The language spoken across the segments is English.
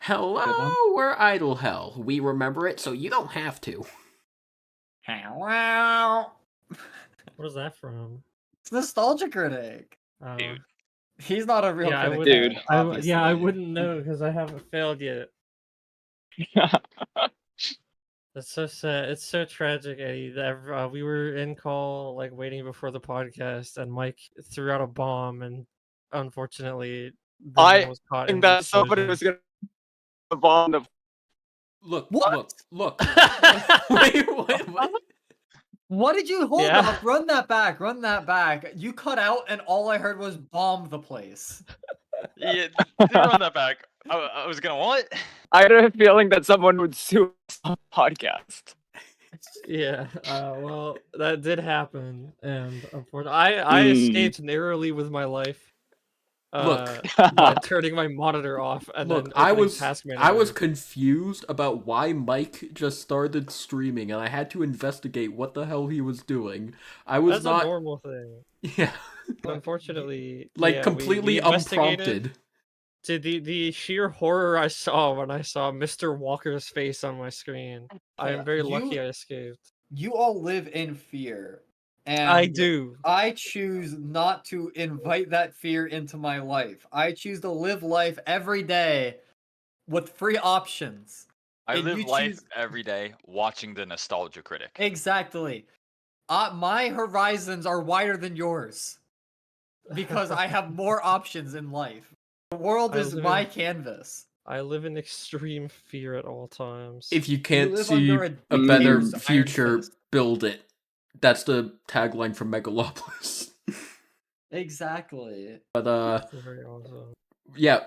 Hello, Good one. we're Idle Hell. We remember it, so you don't have to. Hello. What is that from? It's Nostalgia Critic. Dude. He's not a real Yeah, I critic. wouldn't. though, I obviously. yeah, I wouldn't know because I haven't failed yet. That's so sad. It's so tragic, Eddie. That we were in call, like waiting before the podcast, and Mike threw out a bomb, and unfortunately, Vision was caught in the that somebody explosion. was gonna bomb the. Look, What? look. Wait, what? What did you hold Yeah. up? Run that back. Run that back. You cut out, and all I heard was bomb the place. Yeah, run that back. I was gonna what? I had a feeling that someone would sue us on the podcast. Yeah. Well, that did happen, and unfortunately, I escaped narrowly with my life. Look. By turning my monitor off and Look, then I opening was Task Manager. I was confused about why Mike just started streaming, and I had to investigate what the hell he was doing. I was That's not a normal thing. Yeah. Unfortunately, Like yeah, completely we investigated unprompted. to the sheer horror I saw when I saw Mr. Walker's face on my screen. I am very lucky I escaped. You all live in fear. And I do. I choose not to invite that fear into my life. I choose to live life every day with free options. I And live you life choose- every day watching the Nostalgia Critic. Exactly. My horizons are wider than yours. Because I have more options in life. The world I is live my in- canvas. I live in extreme fear at all times. If you can't live see under a a better dictator's iron future, fist. build it. That's the tagline from Megalopolis. Exactly. But That's very awesome. yeah,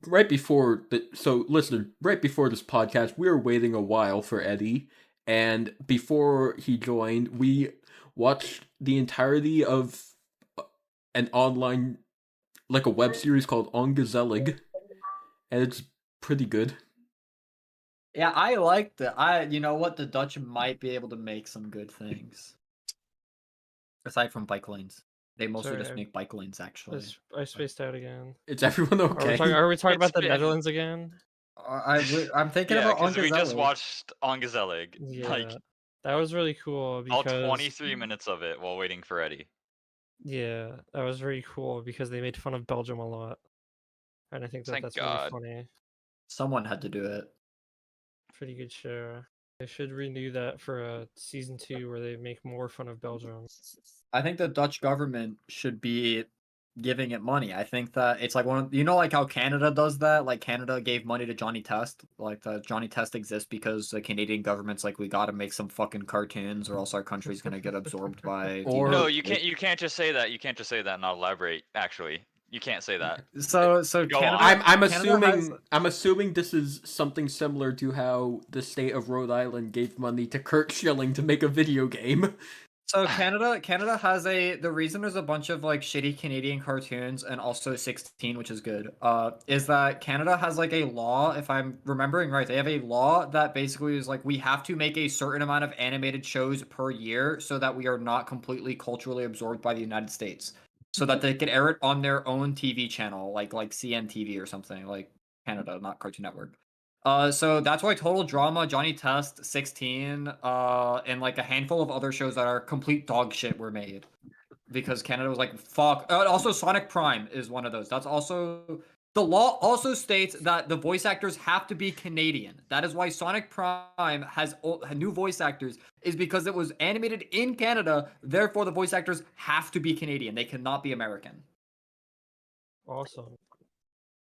right before listener, right before this podcast, we were waiting a while for Eddie, and before he joined, we watched the entirety of an online, like a web series called Ongezelig, and it's pretty good. Yeah, I liked it. You know what? The Dutch might be able to make some good things. Aside from bike lanes. They mostly Sorry, just make bike lanes, actually. I spaced out again. Is everyone okay? Are we talking about the been- Netherlands again? I'm thinking Yeah, about because we just Ongezelig. watched Ongezelig. Yeah, Like that was really cool all because 23 minutes of it while waiting for Eddie. yeah, that was very cool because they made fun of Belgium a lot, and I think Thank that's God. really funny. Someone had to do it. Pretty good show. They should renew that for season 2 where they make more fun of Belgium. I think the Dutch government should be giving it money. I think that it's like like how Canada does that? Like Canada gave money to Johnny Test. Like Johnny Test exists because the Canadian government's like, we gotta make some fucking cartoons or else our country's gonna get absorbed by Or- No, you can't just say that. You can't just say that and not elaborate, actually. You can't say that. So Go Canada, on. I'm assuming this is something similar to how the state of Rhode Island gave money to Kurt Schilling to make a video game. So Canada has the reason there's a bunch of like shitty Canadian cartoons and also 16, which is good, is that Canada has like a law, if I'm remembering right, they have a law that basically is like, we have to make a certain amount of animated shows per year so that we are not completely culturally absorbed by the United States. So that they can air it on their own TV channel, like CNTV or something, like Canada, not Cartoon Network. So that's why Total Drama, Johnny Test, 16, and like a handful of other shows that are complete dog shit were made. Because Canada was like, fuck. Also, Sonic Prime is one of those. That's also... The law also states that the voice actors have to be Canadian. That is why Sonic Prime has new voice actors, is because it was animated in Canada, therefore the voice actors have to be Canadian. They cannot be American. Awesome.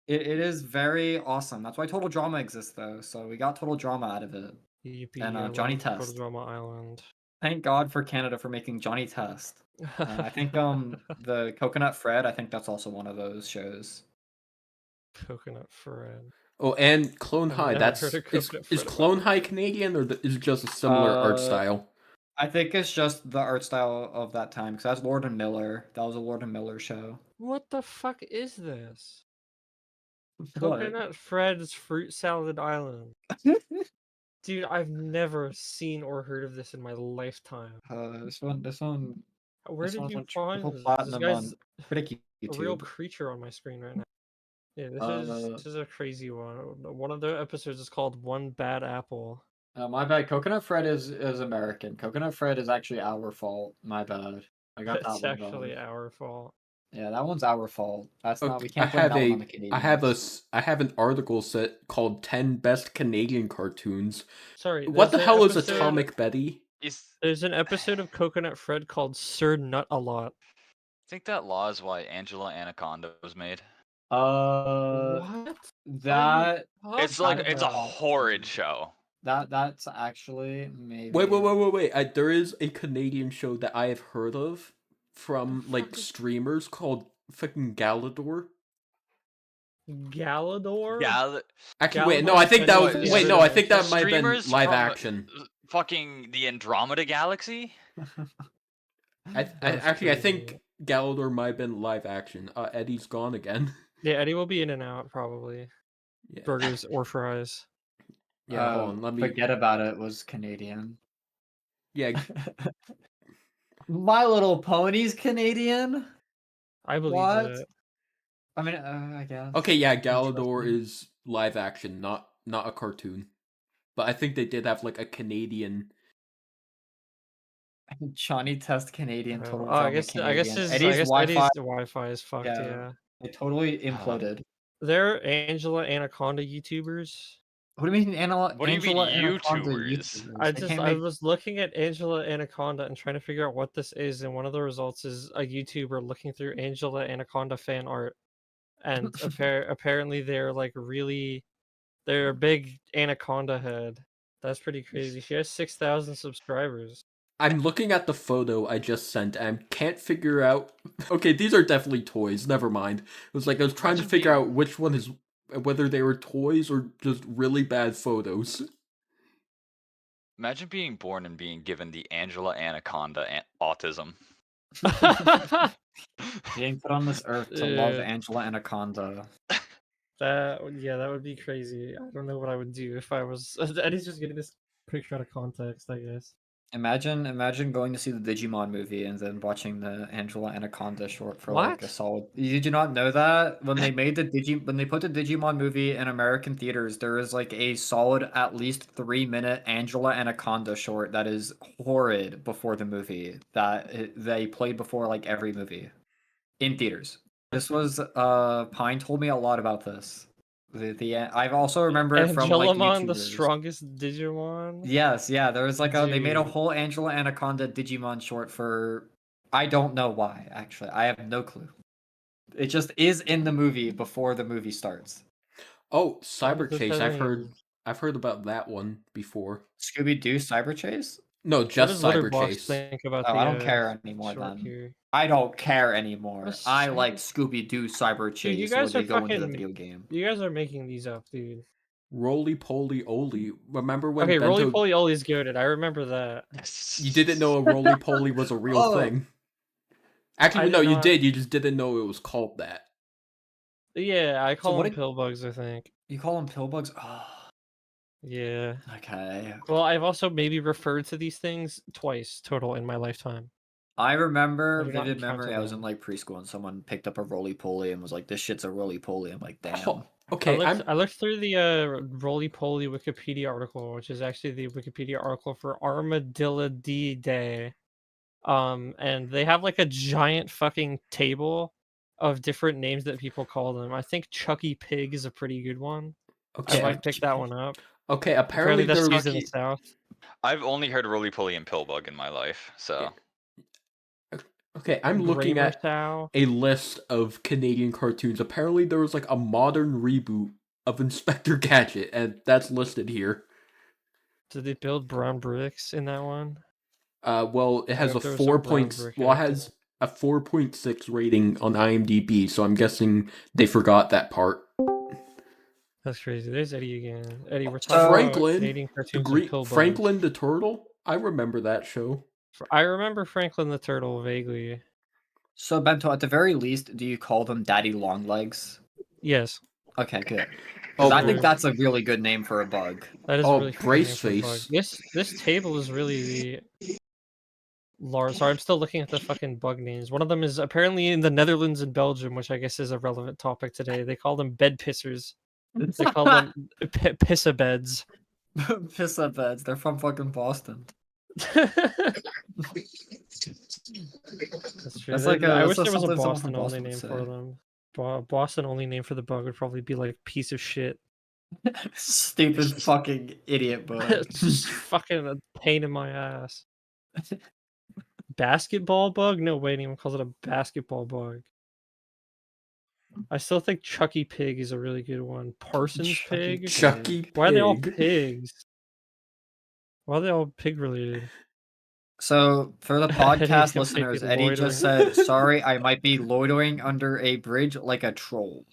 It is very awesome. That's why Total Drama exists, though. So we got Total Drama out of it. Yippee, And, I Johnny love Total Test. Drama Island. Thank God for Canada for making Johnny Test. I think the Coconut Fred, I think that's also one of those shows. Coconut Fred. Oh, and Clone I've High. never That's heard of is Coconut is Fred Clone High Canadian, or is it just a similar art style? I think it's just the art style of that time, because that's Lord and Miller. That was a Lord and Miller show. What the fuck is this? What? Coconut Fred's Fruit Salad Island. Dude, I've never seen or heard of this in my lifetime. This one. Where this did one you went find triple this? This platinum guy's on Critic a real YouTube. creature on my screen right now. Yeah, this is a crazy one. One of the episodes is called "One Bad Apple." My bad. Coconut Fred is American. Coconut Fred is actually our fault. My bad. I got that It's one actually wrong. our fault. Yeah, that one's our fault. That's not. We I can't blame have that one on the I Canadians. have an article set called 10 Best Canadian Cartoons. Sorry, What the there's an hell is episode. Atomic Betty? There's an episode of Coconut Fred called "Sir Nut a Lot." I think that law is why Angela Anaconda was made. What? That It's like it's a about? horrid show. that's actually maybe. Wait. There is a Canadian show that I have heard of from like streamers called fucking Galador. Galador? Yeah, Actually, wait, no, Galador I think that was is wait, the no, I other think the that might have been streamers live from action. fucking the Andromeda Galaxy. That's Actually, I crazy. think Galador might have been live action. Eddie's gone again. Yeah, Eddie will be in and out probably. Yeah. Burgers or fries. Yeah, hold on. Let me. Forget about it. Was Canadian. Yeah, My Little Pony's Canadian. I believe What? that. I mean, I guess. okay, yeah, Galador Interesting. is live action, not a cartoon. But I think they did have like a Canadian. Johnny Test Canadian total I drama guess Canadian. Eddie's Wi-Fi. Wi-Fi is fucked, yeah. It totally imploded. They're Angela Anaconda YouTubers. What do you mean, What do you mean Angela Anaconda YouTubers? I was looking at Angela Anaconda and trying to figure out what this is, and one of the results is a YouTuber looking through Angela Anaconda fan art, and apparently they're they're a big anaconda head. That's pretty crazy. She has 6,000 subscribers. I'm looking at the photo I just sent and I can't figure out. Okay, these are definitely toys. Never mind. It was like I was trying to figure out which one is whether they were toys or just really bad photos. Imagine being born and being given the Angela Anaconda autism. Being put on this earth to love Angela Anaconda. That would be crazy. I don't know what I would do if I was. Eddie's just getting this picture out of context, I guess. Imagine going to see the Digimon movie and then watching the Angela Anaconda short for like a What? solid. Did you not know that when they made when they put the Digimon movie in American theaters, there is like a solid at least 3-minute Angela Anaconda short that is horrid before the movie that they played before like every movie in theaters. This was Pine told me a lot about this. I've also remember it from like Angelamon, the YouTubers. strongest Digimon. Yes, yeah. There was like they made a Dude. whole Angela Anaconda Digimon short for I don't know why, actually. I have no clue. It just is in the movie before the movie starts. Oh, Cyber does Chase. that I've heard about that one before. Scooby-Doo Cyber Chase? No, What just does Cyber Letterboxd Chase. think about Oh, the I don't care anymore short then. here? I don't care anymore. What's I Cyber- like Scooby-Doo Cyber Chase Dude, you guys where are they go into the fucking- video game. You guys are making these up, dude. Roly Poly Oly. Remember when Okay, Bento... Roly Poly Oly's goated. I remember that. You didn't know a Roly Poly was a real thing. Actually, no, you did. You just didn't know it was called that. Yeah, I call them pillbugs, I think. You call them pillbugs? Oh. Yeah. Okay. Well, I've also maybe referred to these things twice total in my lifetime. I remember, do not vivid encounter memory, I was in them. like preschool and someone picked up a roly poly and was like, this shit's a roly poly. I'm like, damn. Okay, I looked through the Roly Poly Wikipedia article, which is actually the Wikipedia article for Armadillidae. And they have like a giant fucking table of different names that people call them. I think Chucky Pig is a pretty good one. Okay, I might pick that one up. Okay, apparently that's there used in the South. I've only heard Roly Poly and Pillbug in my life, so. Okay, I'm looking at a list of Canadian cartoons. Apparently there was like a modern reboot of Inspector Gadget, and that's listed here. Did they build brown bricks in that one? Well, it has a 4.6 rating on IMDb, so I'm guessing they forgot that part. That's crazy. There's Eddie again. Eddie, we're talking about Canadian cartoons and pillbugs. Franklin the Turtle? I remember that show. I remember Franklin the Turtle vaguely. So, Bento, at the very least, do you call them Daddy Longlegs? Yes. Okay, good. Because I think that's a really good name for a bug. That is a really Braceface. This table is really Lars. Sorry, I'm still looking at the fucking bug names. One of them is apparently in the Netherlands and Belgium, which I guess is a relevant topic today. They call them bed pissers. They call them pissa beds. Pissa beds. They're from fucking Boston. That's true. That's like I a wish there was a something someone from Boston only Boston would name say. for them. Boston only name for the bug would probably be like piece of shit. Stupid fucking idiot bug. Just fucking a pain in my ass. Basketball bug? No way anyone calls it a basketball bug. I still think Chucky Pig is a really good one. Parsons Chucky Pig? Chucky Pig. Why are they all pigs? Why are they all pig related? So, for the Eddie podcast might be listeners, Eddie just loitering. said, "Sorry, I might be loitering under a bridge like a troll."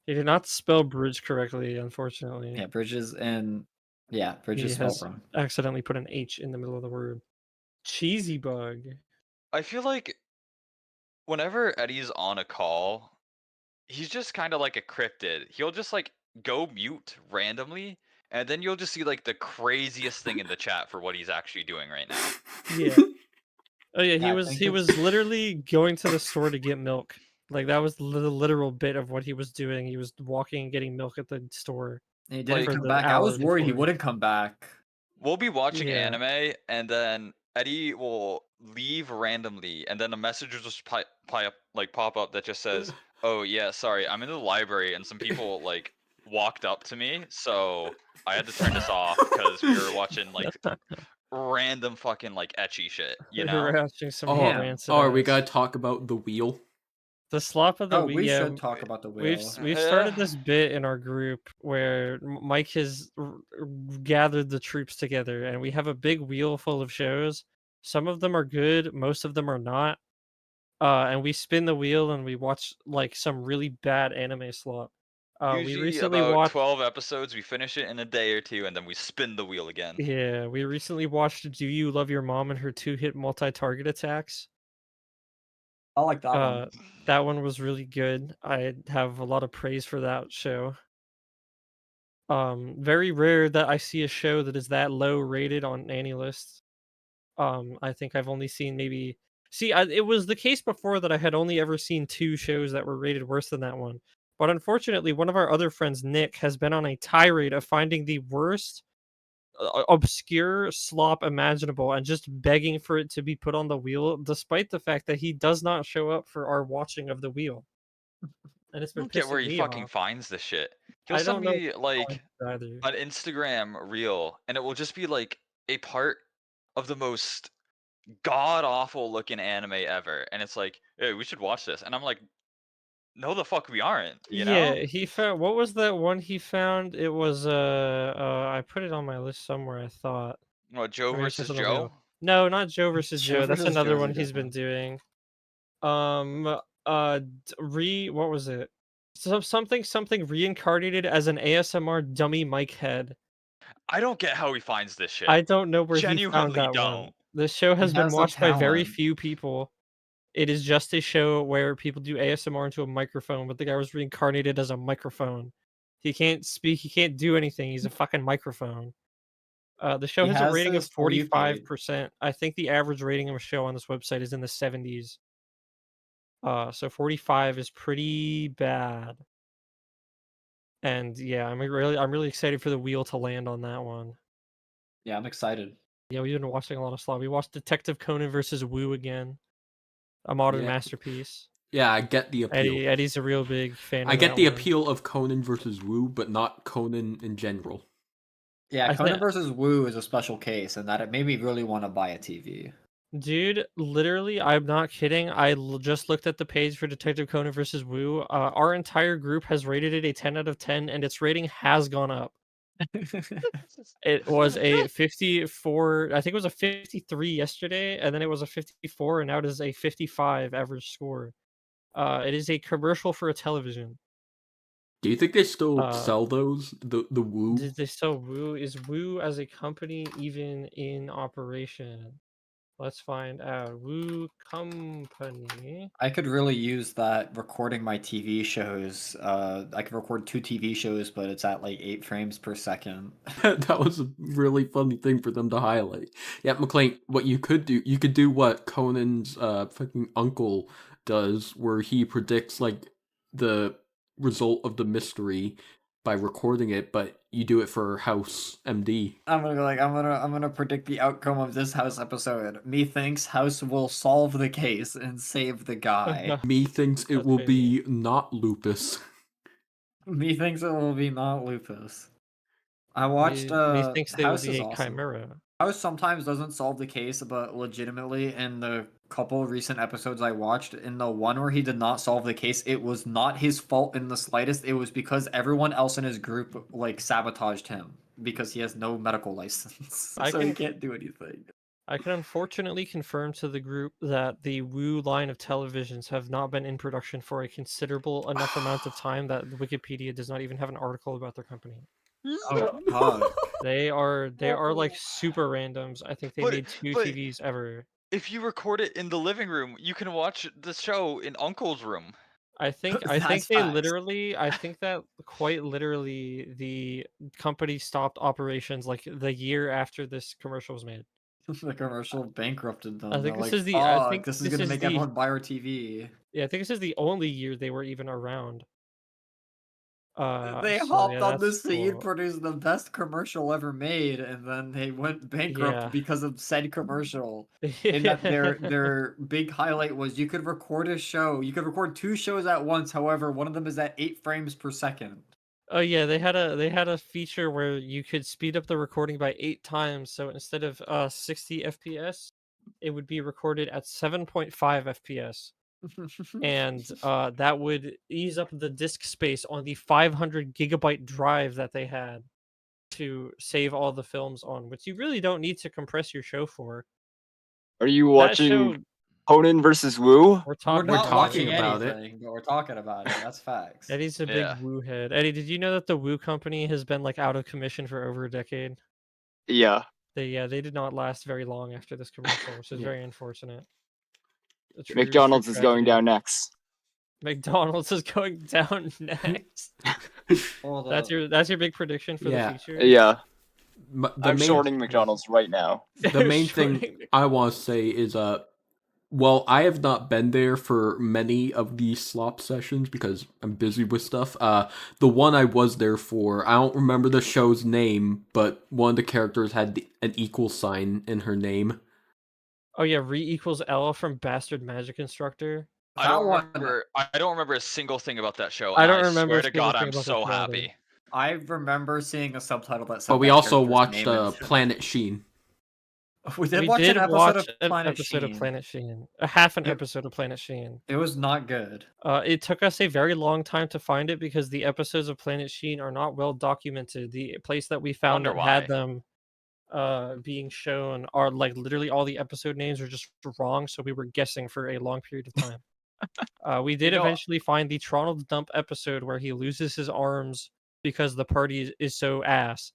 He did not spell bridge correctly, unfortunately. Yeah, bridges and bridge He is spelled has wrong. accidentally put an H in the middle of the word. Cheesy bug. I feel like whenever Eddie's on a call, he's just kind of like a cryptid. He'll just like go mute randomly, and then you'll just see like the craziest thing in the chat for what he's actually doing right now. Yeah. Oh yeah, Yeah, I he think was literally going to the store to get milk. Like that was the literal bit of what he was doing. He was walking and getting milk at the store. he didn't for come the back. I hour was worried he before. wouldn't come back. We'll be watching Yeah. anime, and then Eddie will leave randomly, and then a message will just pop up that just says, "Oh yeah, sorry, I'm in the library, and some people like walked up to me, so I had to turn this off because we were watching like random fucking like ecchi shit, you know?" We're watching some Oh, rancid we ass. gotta talk about the wheel. The slop of the Oh, week. we Yeah, should talk about the wheel. we've started this bit in our group where Mike has gathered the troops together, and we have a big wheel full of shows. Some of them are good, most of them are not. And we spin the wheel and we watch like some really bad anime slop. We Usually recently about watched 12 episodes, we finish it in a day or two, and then we spin the wheel again. Yeah, we recently watched Do You Love Your Mom and Her Two-Hit Multi-Target Attacks. I like that one. That one was really good. I have a lot of praise for that show. Very rare that I see a show that is that low rated on any list. I think I've only seen maybe it was the case before that I had only ever seen 2 shows that were rated worse than that one. But unfortunately, one of our other friends, Nick, has been on a tirade of finding the worst obscure slop imaginable and just begging for it to be put on the wheel, despite the fact that he does not show up for our watching of the wheel. And it's I been don't get where pissing he me fucking off. finds this shit. He'll I send don't know me like either. an Instagram reel, and it will just be like a part of the most god awful looking anime ever, and it's like, hey, we should watch this, and I'm like, no, the fuck we aren't, you know? Yeah, he found what was that one he found? It was I put it on my list somewhere, I thought. What, Joe Maybe it's just versus on the wheel. Joe? No, not Joe versus Joe Joe. That's versus Joe another is a one he's good been one. doing. What was it? Something reincarnated as an ASMR dummy mic head. I don't get how he finds this shit. I don't know where he found Genuinely that one. don't. The show has been has the watched by very talent. few people. It is just a show where people do ASMR into a microphone, but the guy was reincarnated as a microphone. He can't speak, he can't do anything. He's a fucking microphone. The show He has a has rating of this For You page. 45%. I think the average rating of a show on this website is in the 70s. So 45 is pretty bad. And yeah, I'm really excited for the wheel to land on that one. Yeah, I'm excited. Yeah, we've been watching a lot of slop. We watched Detective Conan versus Wu again. A modern Yeah. masterpiece. Yeah, I get the appeal. Eddie's a real big fan. I of get that the one. appeal of Conan versus Wu, but not Conan in general. Yeah, I Conan think- versus Wu is a special case, and that it made me really want to buy a TV. Dude, literally, I'm not kidding. Just looked at the page for Detective Conan versus Wu. Our entire group has rated it a 10 out of 10, and its rating has gone up. It was a 54, I think it was a 53 yesterday, and then it was a 54, and now it is a 55 average score. It is a commercial for a television. Do you think they still sell those? The Wu? Did they sell Woo? Is Woo as a company even in operation? Let's find out. Woo Company. I could really use that recording my TV shows. I could record 2 TV shows, but it's at like 8 frames per second. That was a really funny thing for them to highlight. Yeah, McLean, what you could do what Conan's fucking uncle does, where he predicts like the result of the mystery by recording it, but you do it for House MD. I'm gonna go like I'm gonna predict the outcome of this House episode. Methinks House will solve the case and save the guy. Methinks it That's will crazy. be not Lupus. Methinks it will be not Lupus. I watched Methinks they will House be is a awesome. chimera. House sometimes doesn't solve the case, but legitimately in the couple recent episodes I watched, in the one where he did not solve the case, it was not his fault in the slightest. It was because everyone else in his group like sabotaged him because he has no medical license. So he can't do anything. I can unfortunately confirm to the group that the Woo line of televisions have not been in production for a considerable enough amount of time that Wikipedia does not even have an article about their company. Oh fuck. They are like super randoms. I think they But- made 2 but- TVs ever. If you record it in the living room, you can watch the show in Uncle's room. I think That's they facts. literally I think that quite literally the company stopped operations like the year after this commercial was made. The commercial bankrupted them. I think They're this like, is the- I "Fuck, think this is this gonna is make the- everyone buy our TV." Yeah, I think this is the only year they were even around. They So, hopped yeah, on the that's scene, cool. produced the best commercial ever made, and then they went bankrupt Yeah. because of said commercial. And that their big highlight was you could record a show. You could record 2 shows at once. However, one of them is at 8 frames per second. Oh yeah, they had a feature where you could speed up the recording by 8 times. So instead of 60 FPS, it would be recorded at 7.5 FPS. And that would ease up the disk space on the 500 gigabyte drive that they had to save all the films on, which you really don't need to compress your show for. Are you That watching show, Conan versus Woo? we're We're talking, not talking watching about it. anything, but we're talking about it. That's facts. Eddie's a big Yeah. Woo head. Eddie, did you know that the Woo company has been like out of commission for over a decade? Yeah. They did not last very long after this commercial, which is Yeah. very unfortunate. A true McDonald's is going tragedy. down next. McDonald's is going down next. Hold That's up. your big prediction for Yeah. the future. Yeah. The I'm main, shorting McDonald's right now. the main thing Shorting I want to say is well, I have not been there for many of these slop sessions because I'm busy with stuff. The one I was there for, I don't remember the show's name, but one of the characters had an equal sign in her name. Oh yeah, Re equals Ella from Bastard Magic Instructor. I don't That one- remember. I don't remember a single thing about that show. I and don't remember a Swear to single God, thing I'm about that so show either. happy. I remember seeing a subtitle that said. But we that also character's watched name in- Planet Sheen. We did We watch did an episode watch of an Planet episode Sheen. of Planet Sheen. A half an Yep. episode of Planet Sheen. It was not good. It took us a very long time to find it because the episodes of Planet Sheen are not well documented. The place that we found Wonder that had why. them being shown are like literally all the episode names are just wrong, so we were guessing for a long period of time. We did You know- eventually find the Toronto Dump episode where he loses his arms because the party is so ass.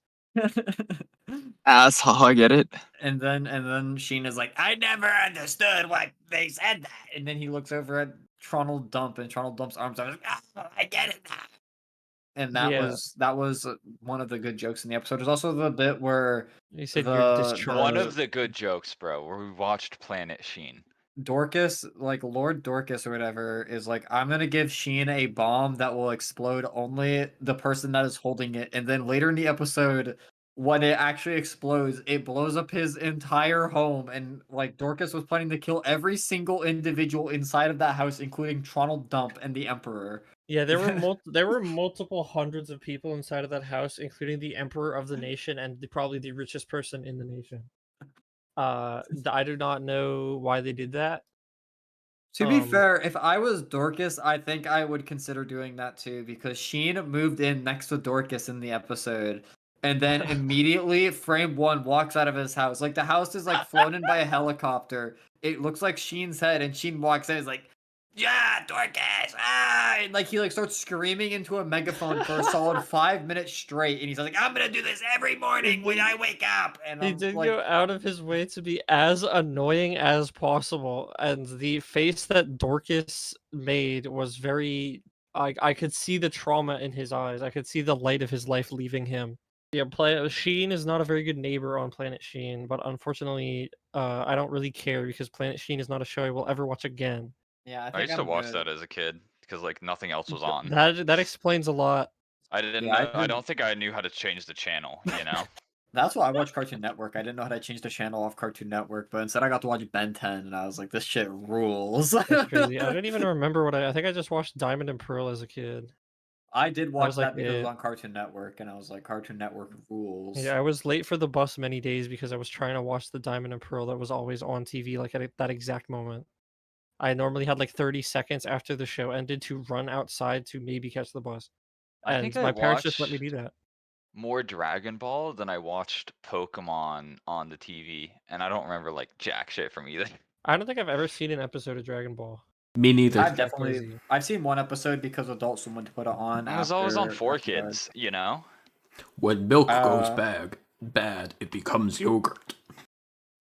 Ass, haha, I get it. And then Sheen is like, I never understood why they said that. And then he looks over at Toronto Dump, and Toronto Dump's arms are like, I get it now. And that Yeah. was one of the good jokes in the episode. There's also the bit where He said The- you're the- discharged. One of the good jokes, bro, where we watched Planet Sheen. Dorcas, like Lord Dorcas or whatever, is like, I'm gonna give Sheen a bomb that will explode only the person that is holding it. And then later in the episode, when it actually explodes, it blows up his entire home. And like Dorcas was planning to kill every single individual inside of that house, including Toronto Dump and the Emperor. Yeah, there were multiple hundreds of people inside of that house, including the emperor of the nation and probably the richest person in the nation. I do not know why they did that. To be Um, fair, if I was Dorcas, I think I would consider doing that too, because Sheen moved in next to Dorcas in the episode, and then immediately frame 1 walks out of his house. Like the house is like flown in by a helicopter. It looks like Sheen's head, and Sheen walks in, is like, yeah, Dorcas, ah! And like he like starts screaming into a megaphone for a solid 5 minutes straight, and he's like, I'm gonna do this every morning when I wake up. And He I'm did like, go out of his way to be as annoying as possible, and the face that Dorcas made was very. I could see the trauma in his eyes. I could see the light of his life leaving him. Yeah, Sheen is not a very good neighbor on Planet Sheen, but unfortunately, I don't really care because Planet Sheen is not a show I will ever watch again. yeah, I I think used to I'm watch good. that as a kid because like nothing else was on. That explains a lot. I didn't Yeah, I know. I did. don't think I knew how to change the channel. You know. That's why I watched Cartoon Network. I didn't know how to change the channel off Cartoon Network, but instead I got to watch Ben 10, and I was like, this shit rules. That's crazy. I don't even remember what I think I just watched Diamond and Pearl as a kid. I did That watch was like that because it was it. on Cartoon Network, and I was like, Cartoon Network rules. Yeah, I was late for the bus many days because I was trying to watch the Diamond and Pearl that was always on TV like at that exact moment. I normally had like 30 seconds after the show ended to run outside to maybe catch the bus. I think And I my parents just let me watched do that. more Dragon Ball than I watched Pokemon on the TV, and I don't remember like jack shit from either. I don't think I've ever seen an episode of Dragon Ball. Me neither. I've That's definitely crazy. I've seen one episode because adults wanted to put it on It was always on after 4Kids, you know. When milk goes Uh, bad, it becomes yogurt.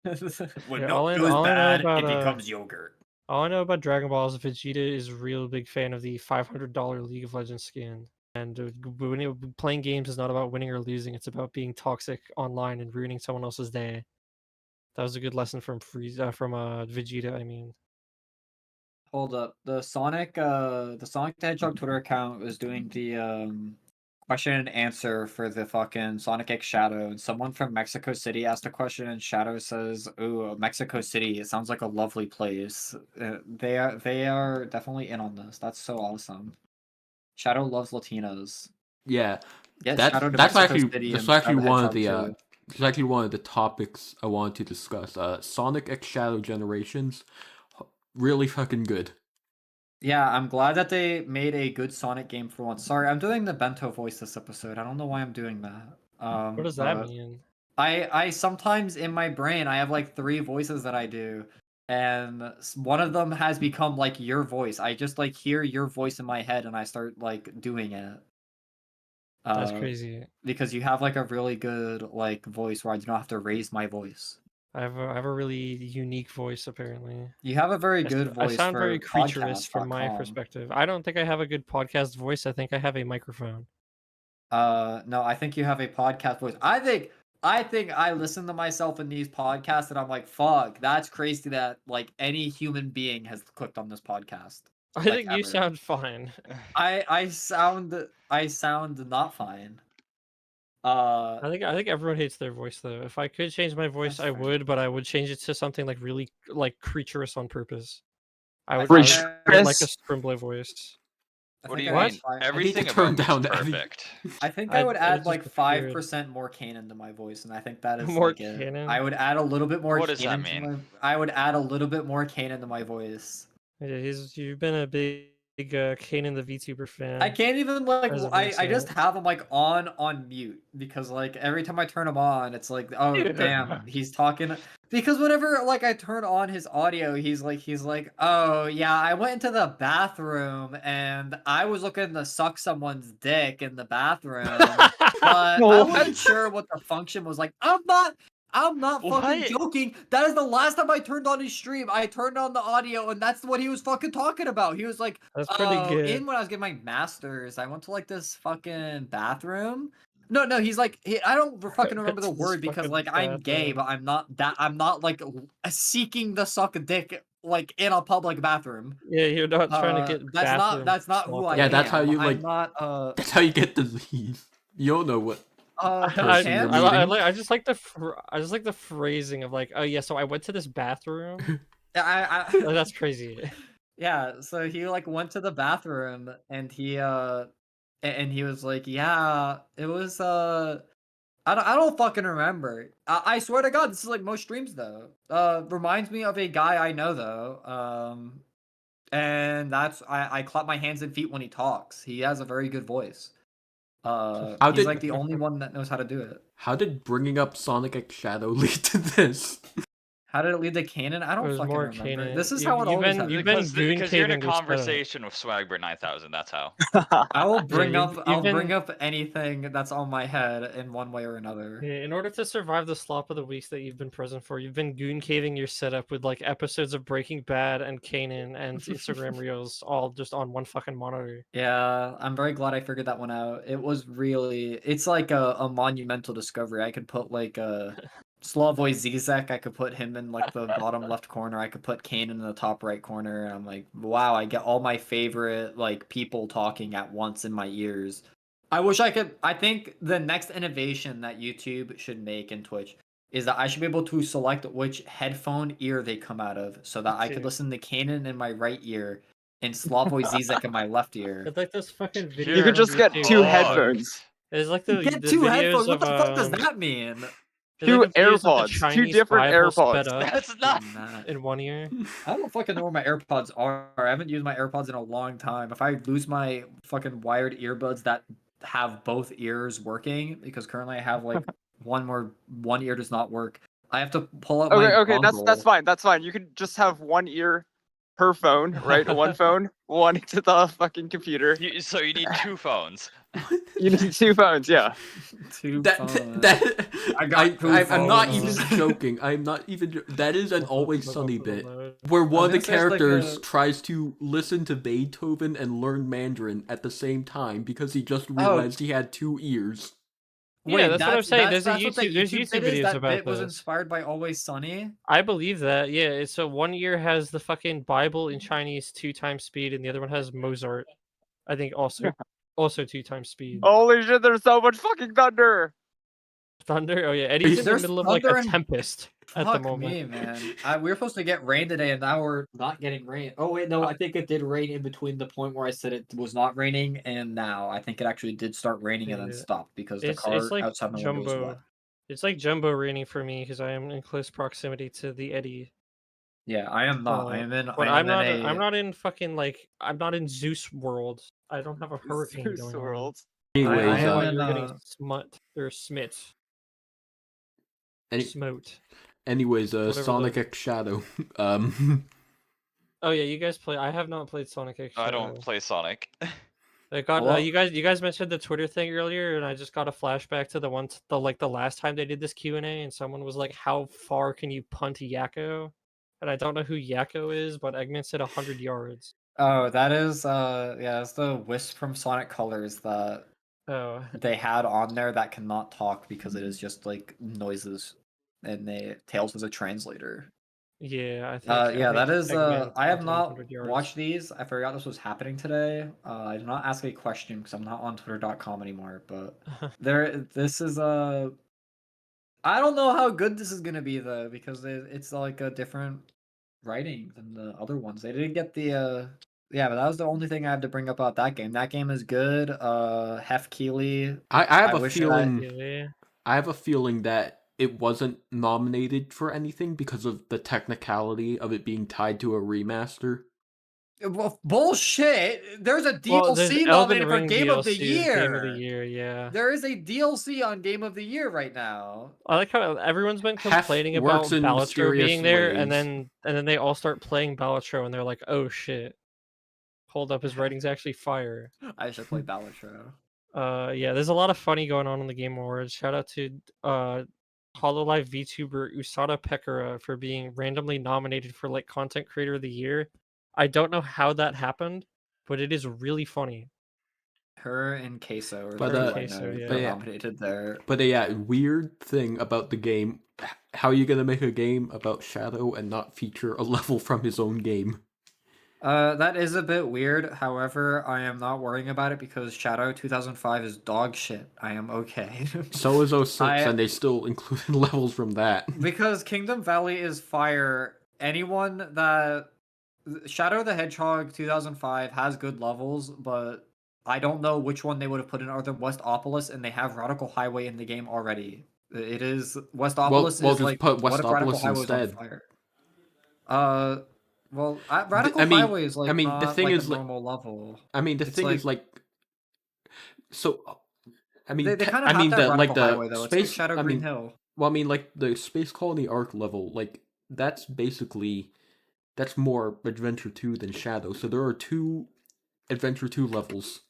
when Yeah, milk all goes I know bad, about it becomes yogurt. all I know about Dragon Ball is Vegeta is a real big fan of the $500 League of Legends skin. And playing games is not about winning or losing; it's about being toxic online and ruining someone else's day. That was a good lesson from Vegeta. I mean, Hold up. The Sonic the Sonic the Hedgehog Twitter account was doing the question and answer for the fucking Sonic X Shadow, and someone from Mexico City asked a question, and Shadow says, "Ooh, Mexico City, it sounds like a lovely place." They are definitely in on this. That's so awesome. Shadow loves Latinos. Yeah, Get that's Shadow to that's Mexico actually City that's and try actually the one of Hedgehog the too. it's actually one of the topics I want to discuss. Sonic X Shadow Generations, really fucking good. Yeah, I'm glad that they made a good Sonic game for once. Sorry, I'm doing the Bento voice this episode. I don't know why I'm doing that. what does that But mean? I sometimes in my brain I have like 3 voices that I do, and one of them has become like your voice. I just like hear your voice in my head and I start like doing it. That's Uh, crazy. because you have like a really good like voice where I do not have to raise my voice. I have a really unique voice apparently. You have a very good I voice sound very for creaturous from my podcast.com. perspective. I don't think I have a good podcast voice. I think I have a microphone. No, I think you have a podcast voice. I think I listen to myself in these podcasts and I'm like, fuck, that's crazy that like any human being has clicked on this podcast. I Like think you ever. sound fine. I sound not fine. Uh I think everyone hates their voice though. If I could change my voice, that's I fair. would, but I would change it to something like really like creaturous on purpose. I I would think I would like a Chris. Scrimbler voice. I What do think you I would mean? try- Everything to turn about down it's the Eddie. perfect. I think I would I add just like appeared 5% more canon to my voice, and I think that is more like it. canon. I would add a little bit more What does that canon to mean? I would add a little bit more canon to my voice. Yeah, you've been a big Kanan the VTuber fan. I can't even like as of I just recent. have him like on mute because like every time I turn him on, it's like, oh damn, he's talking. Because whenever like I turn on his audio, he's like, oh yeah, I went into the bathroom and I was looking to suck someone's dick in the bathroom, but I What? wasn't sure what the function was. Like, I'm not fucking What? joking. That is the last time I turned on his stream. I turned on the audio, and that's what he was fucking talking about. He was like, That's pretty good. in when I was getting my master's, I went to like this fucking bathroom. No, he's like, I don't fucking remember the It's this word because fucking like I'm gay, bathroom. but I'm not like seeking to suck a dick like in a public bathroom. Yeah, you're not trying to get That's not who I sloppy. Yeah, am. that's how you, like- I'm not That's how you get disease. You don't know what person you're Chance? meeting. I just like the phrasing of like, oh yeah, so I went to this bathroom. I Like, that's crazy. Yeah, so he like went to the bathroom and he was like, yeah, it was I don't fucking remember. I swear to God, this is like most streams though. Reminds me of a guy I know though. And that's I clap my hands and feet when he talks. He has a very good voice. How He's did- like the only one that knows how to do it. How did bringing up Sonic X Shadow lead to this? How did it lead to Kanan? I It don't was fucking more remember. Kanan. This is You- how it you've always been- has. you've been goon Because you're in a caving your setup. conversation with Swagber 9000. That's how. I will bring you've- up. you've I'll bring been- up anything that's on my head in one way or another. Yeah, in order to survive the slop of the weeks that you've been present for, you've been goon caving your setup with like episodes of Breaking Bad and Kanan and Instagram reels all just on one fucking monitor. Yeah, I'm very glad I figured that one out. It was really. It's like a monumental discovery. I could put like a Slavoj Zizek. I could put him in like the bottom left corner. I could put Kanan in the top right corner. And I'm like, wow, I get all my favorite like people talking at once in my ears. I wish I could. I think the next innovation that YouTube should make in Twitch is that I should be able to select which headphone ear they come out of, so that I could Dude. listen to Kanan in my right ear and Slavoj Zizek in my left ear. It's like those fucking videos. You could on just get YouTube. 2 Oh. headphones. It's like the Get the 2 videos headphones. What of, the fuck does that mean? it's 2 like the videos of the AirPods. 2 Chinese different Bible sped AirPods. up That's not. in one ear. I don't fucking know where my AirPods are. I haven't used my AirPods in a long time. If I lose my fucking wired earbuds that have both ears working, because currently I have like one ear does not work, I have to pull out my Okay, that's dongle. fine. That's fine. You could just have 1 ear per phone, right? One phone, one to the fucking computer. So you need 2 phones. You need 2 phones, yeah. 2 That phones. that I got two I'm not even phones. joking. I'm not even. That is an Always Sunny bit where I one of the was gonna say it's like characters a- tries to listen to Beethoven and learn Mandarin at the same time because he just realized he had 2 ears. Yeah, that's what I'm saying. There's a what the YouTube- there's YouTube bit is? videos That about bit was this. inspired by Always Sunny. I believe that. Yeah, it's so one ear has the fucking Bible in Chinese 2 times speed, and the other one has Mozart. I think also 2 times speed. Holy shit, there's so much fucking thunder! Thunder. Oh yeah, Eddie's in the There's middle of like thunder a and- tempest at the Fuck moment. me, man. We were supposed to get rain today, and now we're not getting rain. Oh wait, no, I think it did rain in between the point where I said it was not raining, and now I think it actually did start raining and then Yeah. stopped because the It's car like outside my window was jumbo. wet. It's like jumbo raining for me because I am in close proximity to the Eddie. Yeah, I am not. I am in. But I I'm am not. in I'm not in fucking like. I'm not in Zeus world. I don't have a hurricane Zeus going on. world. Anyways, I am in, You're getting smut or smit. any- Smote. anyways, Whatever Sonic the- X Shadow. Oh yeah, you guys play. I have not played Sonic X. I don't Shadow. play Sonic. I got Well- you guys mentioned the Twitter thing earlier, and I just got a flashback to the last time they did this Q&A, and someone was like, "How far can you punt Yakko?" And I don't know who Yakko is, but Eggman said 100 yards. Oh, that is. Yeah, that's the Wisp from Sonic Colors that Oh, they had on there that cannot talk because it is just like noises, and Tails is a translator. yeah, I think. Yeah, I that think is. Eggman I have punted not 100 yards. watched these. I forgot this was happening today. I did not ask a question because I'm not on Twitter.com anymore. But this is I don't know how good this is gonna be though because it's like a different writing than the other ones. They didn't get the. Yeah, but that was the only thing I have to bring up about that game. That game is good. Hef Keeley. I have I a wish I- feeling. Yeah. I have a feeling that it wasn't nominated for anything because of the technicality of it being tied to a remaster. Well, bullshit. There's a Well, there's DLC Elden nominated for Ring Game of the DLC 's Year. Game of the Year, yeah. There is a DLC on Game of the Year right now. I like how everyone's been Hef complaining about works in Balatro mysterious being there, and ways. then they all start playing Balatro, and they're like, "Oh shit, hold up, his writing's actually fire." I should play Balatro. Yeah, there's a lot of funny going on in the Game Awards. Shout out to Hololive VTuber Usada Pekara for being randomly nominated for like Content Creator of the Year. I don't know how that happened, but it is really funny. Her and Queso are But, the two I Queso, know yeah. got But, yeah. nominated there. But yeah, weird thing about the game. How are you gonna make a game about Shadow and not feature a level from his own game? That is a bit weird. However, I am not worrying about it because Shadow 2005 is dog shit. I am okay. So is 06, I- and they still included levels from that. Because Kingdom Valley is fire. Anyone that Shadow the Hedgehog 2005 has good levels, but I don't know which one they would have put in other than Westopolis, and they have Radical Highway in the game already. It is Westopolis well, is just like put what if Radical Westopolis Highway was on instead. fire? Well, Radical I mean- Highway is like I mean, the not thing like is, a like- normal level. I mean, the It's thing is like- like, so. I mean, They kind of I mean have that the Radical like the Highway though. It's space. like Shadow I Green mean, Hill. well, I mean like the Space Colony Arc level. Like that's basically that's more Adventure 2 than Shadow. So there are 2 Adventure 2 levels.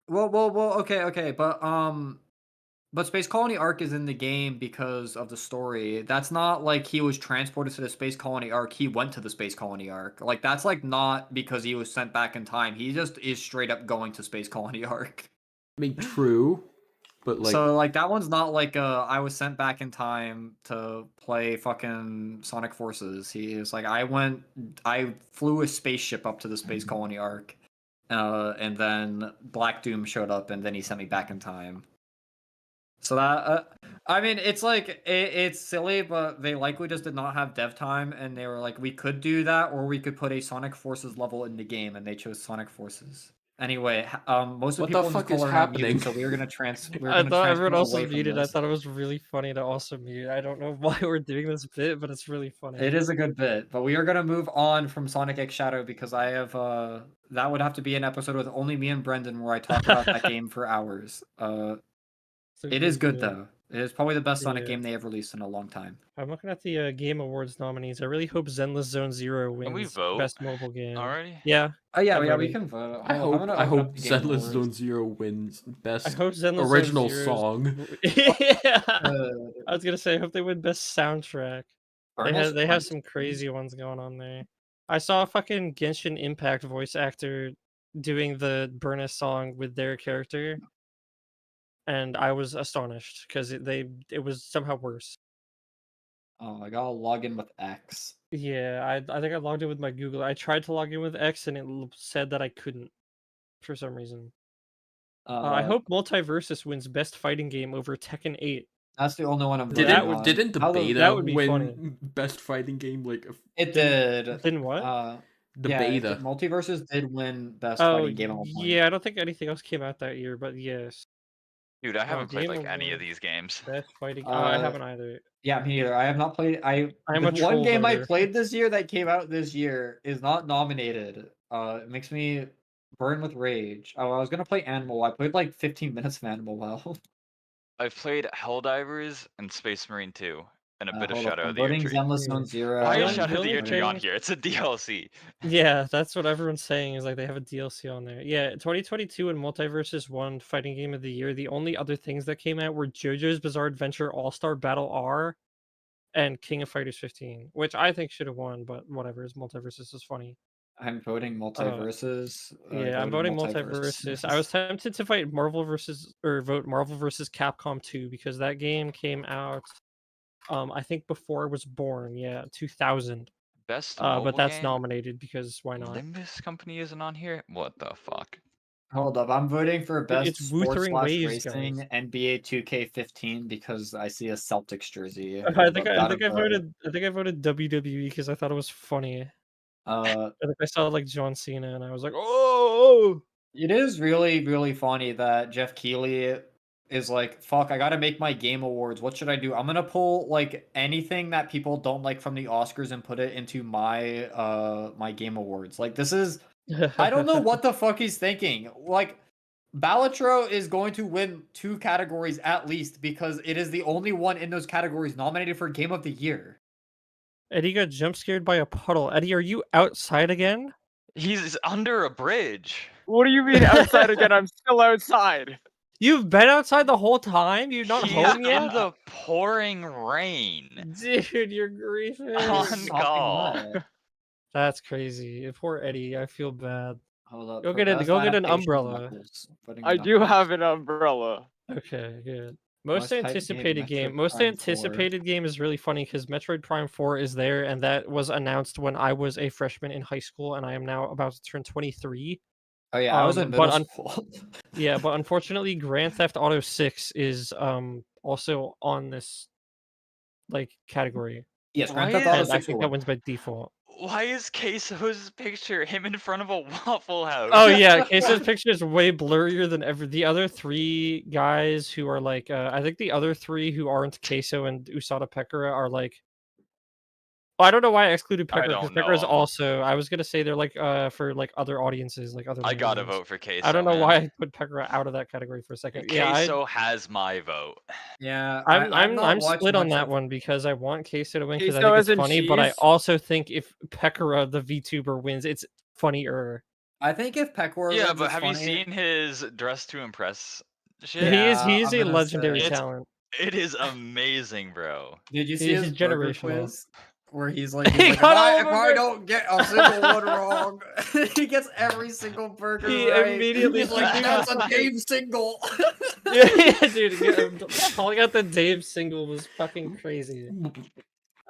Well, okay, but Space Colony Arc is in the game because of the story. That's not like he was transported to the Space Colony Arc. He went to the Space Colony Arc. Like that's like not because he was sent back in time. He just is straight up going to Space Colony Arc. I mean, true, but like So like that one's not like I was sent back in time to play fucking Sonic Forces. He is like I flew a spaceship up to the Space Colony Arc. And then Black Doom showed up and then he sent me back in time. So that I mean, it's like it's silly, but they likely just did not have dev time, and they were like, we could do that, or we could put a Sonic Forces level in the game, and they chose Sonic Forces. Anyway, most of What the the people in this fuck is call are not happening? muted, so we're I gonna thought everyone transfer else away was from muted. I this. thought it was really funny to also mute. I don't know why we're doing this bit, but it's really funny. It is a good bit, but we are gonna move on from Sonic X Shadow because I have that would have to be an episode with only me and Brendan where I talk about that game for hours. It is good though. It is probably the best Sonic Yeah. game they have released in a long time. I'm looking at the Game Awards nominees. I really hope Zenless Zone Zero Can we wins vote Best Mobile Game. already? Yeah, Oh yeah, I'm yeah, we voting. can vote. I Hold on, I'm hope gonna open up the Game Zenless Awards. Zone Zero wins I best hope Zenless original Zone song. yeah, Uh, I was gonna say I hope they win Best Soundtrack. Ernest They have Went. some crazy ones going on there. I saw a fucking Genshin Impact voice actor doing the Burna song with their character, and I was astonished because it was somehow worse. Oh, I gotta log in with X. Yeah, I think I logged in with my Google. I tried to log in with X and it said that I couldn't for some reason. I hope Multiversus wins Best Fighting Game over Tekken 8. That's the only one I'm voting That on. Didn't the How the- beta that would be win funny. best fighting game? Like It did. Didn't what? the Yeah, beta. Multiverses did win best Oh, fighting game at one point. yeah, I don't think anything else came out that year, but yes. Dude, I haven't played Game like any of Awards, these games. Best Fighting. I haven't either. Yeah, me neither. I have not played. I'm The a one troll game I voter. played this year that came out this year is not nominated. It makes me burn with rage. Oh, I was gonna play Animal. I played like 15 minutes of Animal WoW. I've played Helldivers and Space Marine 2 and a bit of Hold up, Shadow I'm of the Year voting Tree. Zenless Yeah. Zone Zero. Why is The Shadow of the only Year Tree on thing- here? It's a DLC. Yeah, that's what everyone's saying is like they have a DLC on there. Yeah, 2022 and Multiversus won Fighting Game of the Year. The only other things that came out were JoJo's Bizarre Adventure All-Star Battle R and King of Fighters 15, which I think should have won, but whatever. Multiversus is funny. I'm voting Multiverses. Yeah, I'm voting Multiversus. I was tempted to vote Marvel versus Capcom 2 because that game came out I think before I was born, 2000. Best But mobile that's game? nominated because why not? Limbus Company isn't on here? What the fuck? Hold up, I'm voting for best It's sports Wuthering Waves, racing guys. NBA 2K15 because I see a Celtics jersey. I think I voted WWE because I thought it was funny. Uh, I think I saw like John Cena and I was like, oh. it is really, really funny that Jeff Keighley is like, fuck, I gotta make my game awards. What should I do? I'm gonna pull like anything that people don't like from the Oscars and put it into my my game awards. Like this is I don't know what the fuck he's thinking. Like Balatro is going to win 2 categories at least because it is the only one in those categories nominated for Game of the Year. Eddie got jump scared by a puddle. Eddie, are you outside again? He's under a bridge. What do you mean outside again? I'm still outside. You've been outside the whole time? You're not He's home in yet? the pouring rain. Dude, you're griefing. On Sopping call. wet. That's crazy. Poor Eddie. I feel bad. Hold up. Go for get best an adaptation, umbrella. Knuckles. Voting I do Knuckles. have an umbrella. Okay, good. Most Most hyped anticipated game, game. Metroid Most Prime 4. anticipated game is really funny because Metroid Prime 4 is there, and that was announced when I was a freshman in high school, and I am now about to turn 23. Oh yeah, I was in but middle school. Yeah, but unfortunately, Grand Theft Auto 6 is also on this like category. Yes, Grand Why Theft Auto is- And I 6 think will that win. wins by default. Why is Queso's picture him in front of a Waffle House? Oh yeah, Queso's picture is way blurrier than ever. The other 3 guys who are like, I think the other 3 who aren't Queso and Usada Pekara are like I don't know why I excluded I Pekka because don't know Pekka is him. also. I was gonna say they're like for like other audiences, like other. I gotta languages. vote for Queso. I don't know man. why I put Pekka out of that category for a second. Yeah, Queso has my vote. Yeah, I'm watched split on much that of- one because I want Queso to win because I Queso think as it's in funny, but I cheese? also think if Pekka, the VTuber, wins, it's funnier. I think if Peckor Yeah, wins, but it's have you funny. seen his Dress to Impress shit? Yeah, He's I'm a gonna legendary say- It's- talent. It is amazing, bro. Did you see He's his burger generational. quiz? Where he's like, He if got all I of them right. don't get a single one wrong, he gets every single burger He right. immediately He's like, dude, that's a Dave single. yeah, dude, calling out the Dave single was fucking crazy.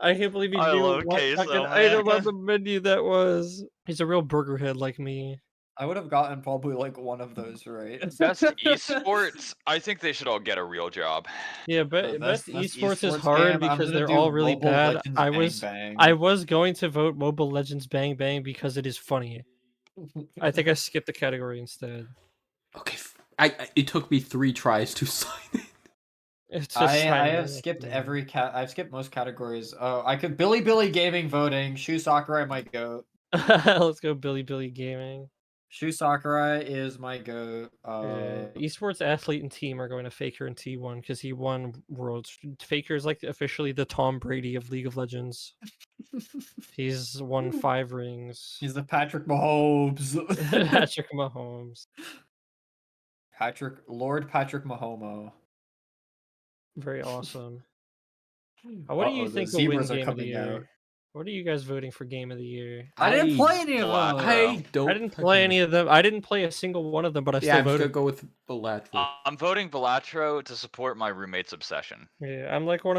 I can't believe he I knew love what Queso, fucking man. item on the menu that was. He's a real burger head like me. I would have gotten probably like one of those right. Best esports, I think they should all get a real job. Yeah, but The best best esports is esports hard game, I'm because gonna they're do all really Mobile bad. Legends Bang I Bang. was going to vote Mobile Legends Bang Bang because it is funny. I think I skipped the category instead. Okay, it took me 3 tries to sign it. It's just I have skipped I've skipped most categories. Oh, I could Billy Gaming voting. Shu Sakurai might go. Let's go Billy Gaming. Shu Sakurai is my goat. Esports athlete and team are going to Faker and T1 because he won Worlds. Faker is like officially the Tom Brady of League of Legends. He's won 5 rings. He's the Patrick Mahomes. Patrick Mahomes. Lord Patrick Mahomo. Very awesome. What do you the think will win zebras are Game of the coming Year? out. What are you guys voting for Game of the Year? I didn't play any of Black, them. bro. I didn't play any of them. I didn't play a single one of them, but I Yeah, still I'm just gonna voted. go with Bellatrix. I'm voting Bellatro to support my roommate's obsession. Yeah, I'm like one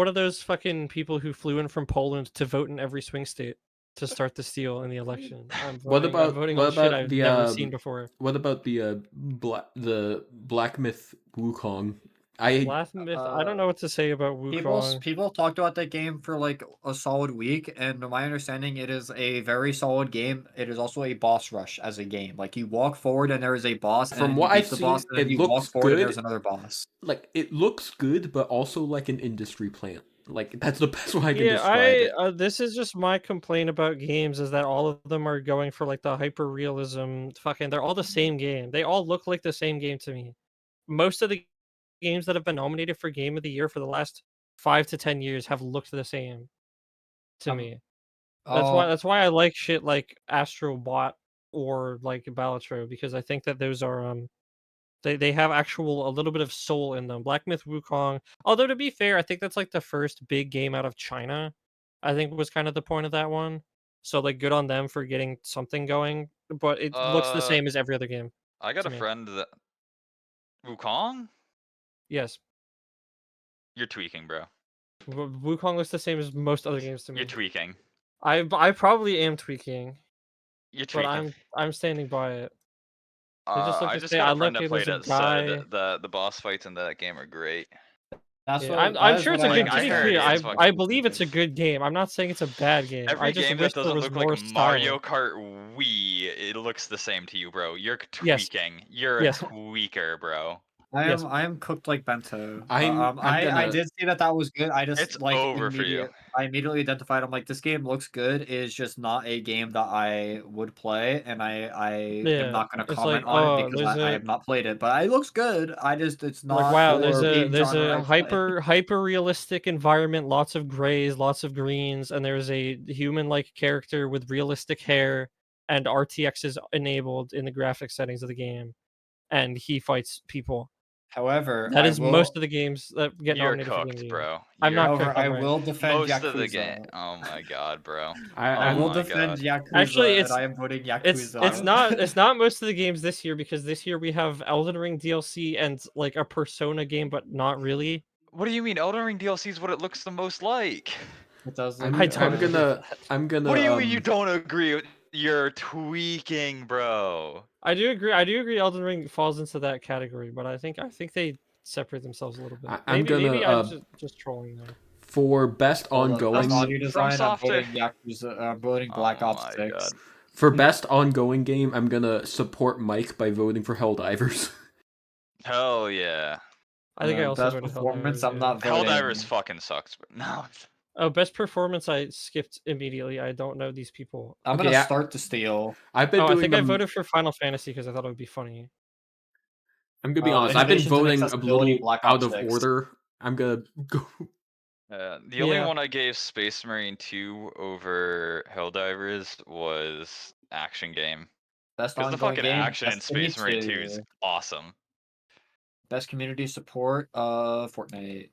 of those fucking people who flew in from Poland to vote in every swing state to start the steal in the election. I'm voting on shit I've never seen before. What about the Black Myth Wukong? Black Myth. I don't know what to say about Wukong. People talked about that game for like a solid week, and to my understanding, it is a very solid game. It is also a boss rush as a game. Like you walk forward and there is a boss. From and what you I've beat the seen, boss, and then it you walk looks forward and good. there's another boss. Like it looks good, but also like an industry plant. Like that's the best way I can Yeah, describe it. This is just my complaint about games is that all of them are going for like the hyper realism. Fucking, they're all the same game. They all look like the same game to me. Most of the games that have been nominated for Game of the Year for the last 5 to 10 years have looked the same to me. That's why I like shit like Astro Bot or like Balatro because I think that those are they have actual a little bit of soul in them. Black Myth Wukong. Although to be fair, I think that's like the first big game out of China. I think was kind of the point of that one. So like good on them for getting something going, but it looks the same as every other game. I got to a me. friend that Wukong? Yes. You're tweaking, bro. Wukong looks the same as most other games to me. You're tweaking. I probably am tweaking, You're but tweaking. I'm standing by it. I just got a friend that played it said the boss fights in that game are great. That's Yeah, what I'm sure it's a good. I To be heard clear, it's I believe it's a good game. I'm not saying it's a bad game. Every I just game wish that there doesn't was look more like style. Mario Kart Wii, it looks the same to you, bro. You're Yes. tweaking. You're Yes. a tweaker, bro. I am cooked like Bento. I'm I gonna- did see that was good. I just It's like over for you. I immediately identified. I'm like, this game looks good. It's just not a game that I would play, and I am not gonna it's comment like, on oh, it because there's I have not played it. But it looks good. It's not like wow, the game there's genre a I play. hyper realistic environment, lots of grays, lots of greens, and there's a human like character with realistic hair, and RTX is enabled in the graphic settings of the game, and he fights people. However, That is most of the games that get You're nominated for Game of cooked, the Year. bro. I'm not However, cooked. I I'm right. will defend Most Yakuza. of the game. Oh my god, bro. I Oh will my defend God. Yakuza. Actually, and I am voting Yakuza. It's not most of the games this year because this year we have Elden Ring DLC and like a Persona game, but not really. What do you mean? Elden Ring DLC is what it looks the most like. It does. I'm I don't agree with gonna What do you mean you don't agree? You're tweaking, bro. I do agree. Elden Ring falls into that category, but I think they separate themselves a little bit. Maybe I'm just trolling them. For best ongoing Best audio design, I'm software- voting Yakuza. I'm voting Black Oh Ops my 6. God. for best ongoing game, I'm gonna support Mike by voting for Helldivers. Hell yeah. I think I also best voted performance. Helldivers, I'm not voting. Helldivers fucking sucks. But no. Oh, best performance, I skipped immediately. I don't know these people. I'm Okay, gonna yeah. start to steal. I've been Oh, I doing think I them. voted for Final Fantasy because I thought it would be funny. I'm gonna be honest. I've been Innovations in voting a accessibility, little Black out Ops of 6. order. I'm gonna go. The only Yeah. one I gave Space Marine 2 over Helldivers was Action Game. Best Because the ongoing fucking game, action in Destiny Space Marine 2 is 2. awesome. Best community support, Fortnite.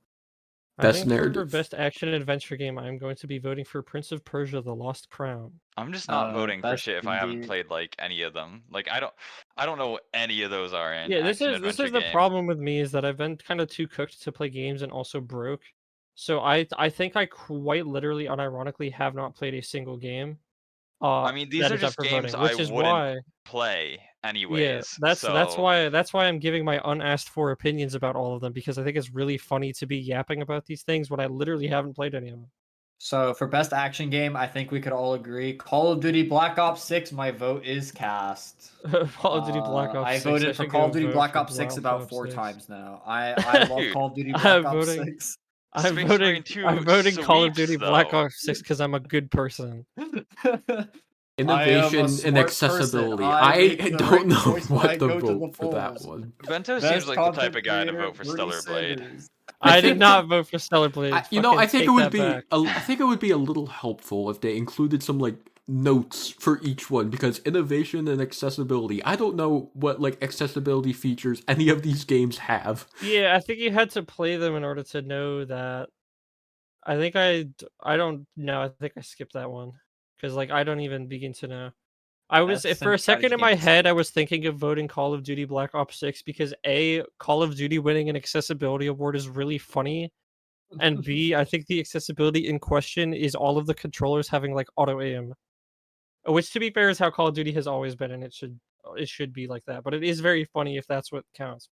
I Best think for narrative. best action adventure game, I'm going to be voting for Prince of Persia: The Lost Crown. I'm just not voting for Best shit if I haven't indie. played like any of them. Like I don't know what any of those are in Yeah, this action is adventure the game. problem with me is that I've been kind of too cooked to play games and also broke. So I think I quite literally, unironically, have not played a single game. I mean, these That are is up just for games voting, I which is wouldn't why. play Yeah, anyways. that's So why I'm giving my unasked for opinions about all of them, because I think it's really funny to be yapping about these things when I literally haven't played any of them. So for best action game, I think we could all agree Call of Duty Black Ops 6, my vote is cast. Call of Duty Black Ops I 6. I voted for should Call go of Duty vote Black for Ops 6 Black about Ops 4 6. times now. I love Dude, Call of Duty I'm Black Ops voting. 6. I'm Space voting. Marine 2 I'm voting Call of Duty sweeps, Black though. Ops 6 because I'm a good person. I am a Innovation and smart person. accessibility. I I make the don't right know choice when I what to go to the vote for that polls. one. Bento seems Best like the type content of guy to creator, vote for Bernie Stellar Blade. Sanders. I did not vote for Stellar Blade. You know, I think it would be. Back. I think it would be a little helpful if they included some like notes for each one, because innovation and accessibility. I don't know what like accessibility features any of these games have. Yeah, I think you had to play them in order to know that. I think I don't know. I think I skipped that one because like I don't even begin to know. I was Best for a second strategy in game my is head I was thinking of voting Call of Duty Black Ops 6 because A, Call of Duty winning an accessibility award is really funny, and B, I think the accessibility in question is all of the controllers having like auto aim, which to be fair is how Call of Duty has always been, and it should be like that. But it is very funny if that's what counts.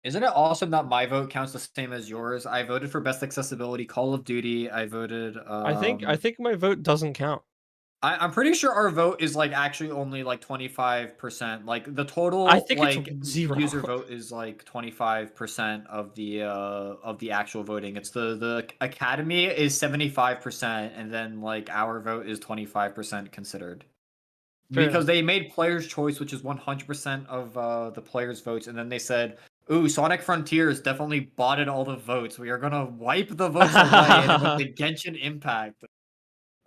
Isn't it awesome that my vote counts the same as yours? I voted for best accessibility Call of Duty. I voted I think my vote doesn't count. I'm pretty sure our vote is like actually only like 25%. Like the total I think like it's 0. user vote is like 25% of the actual voting. It's the academy is 75% and then like our vote is 25% considered. Fair Because enough. they made player's choice, which is 100% of the players' votes, and then they said, "Ooh, Sonic Frontiers definitely botted all the votes. We are gonna wipe the votes away." And it went to Genshin Impact.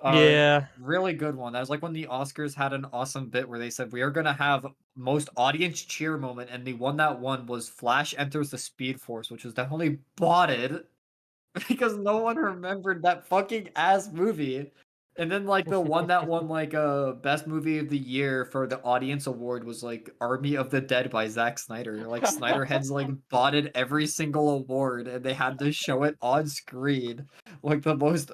Yeah. Really good one. That was like when the Oscars had an awesome bit where they said we are gonna have most audience cheer moment, and the one that won was Flash Enters the Speed Force, which was definitely botted because no one remembered that fucking ass movie. And then like the one that won like best movie of the year for the audience award was like Army of the Dead by Zack Snyder. Like Snyder heads like botted every single award and they had to show it on screen. Like the most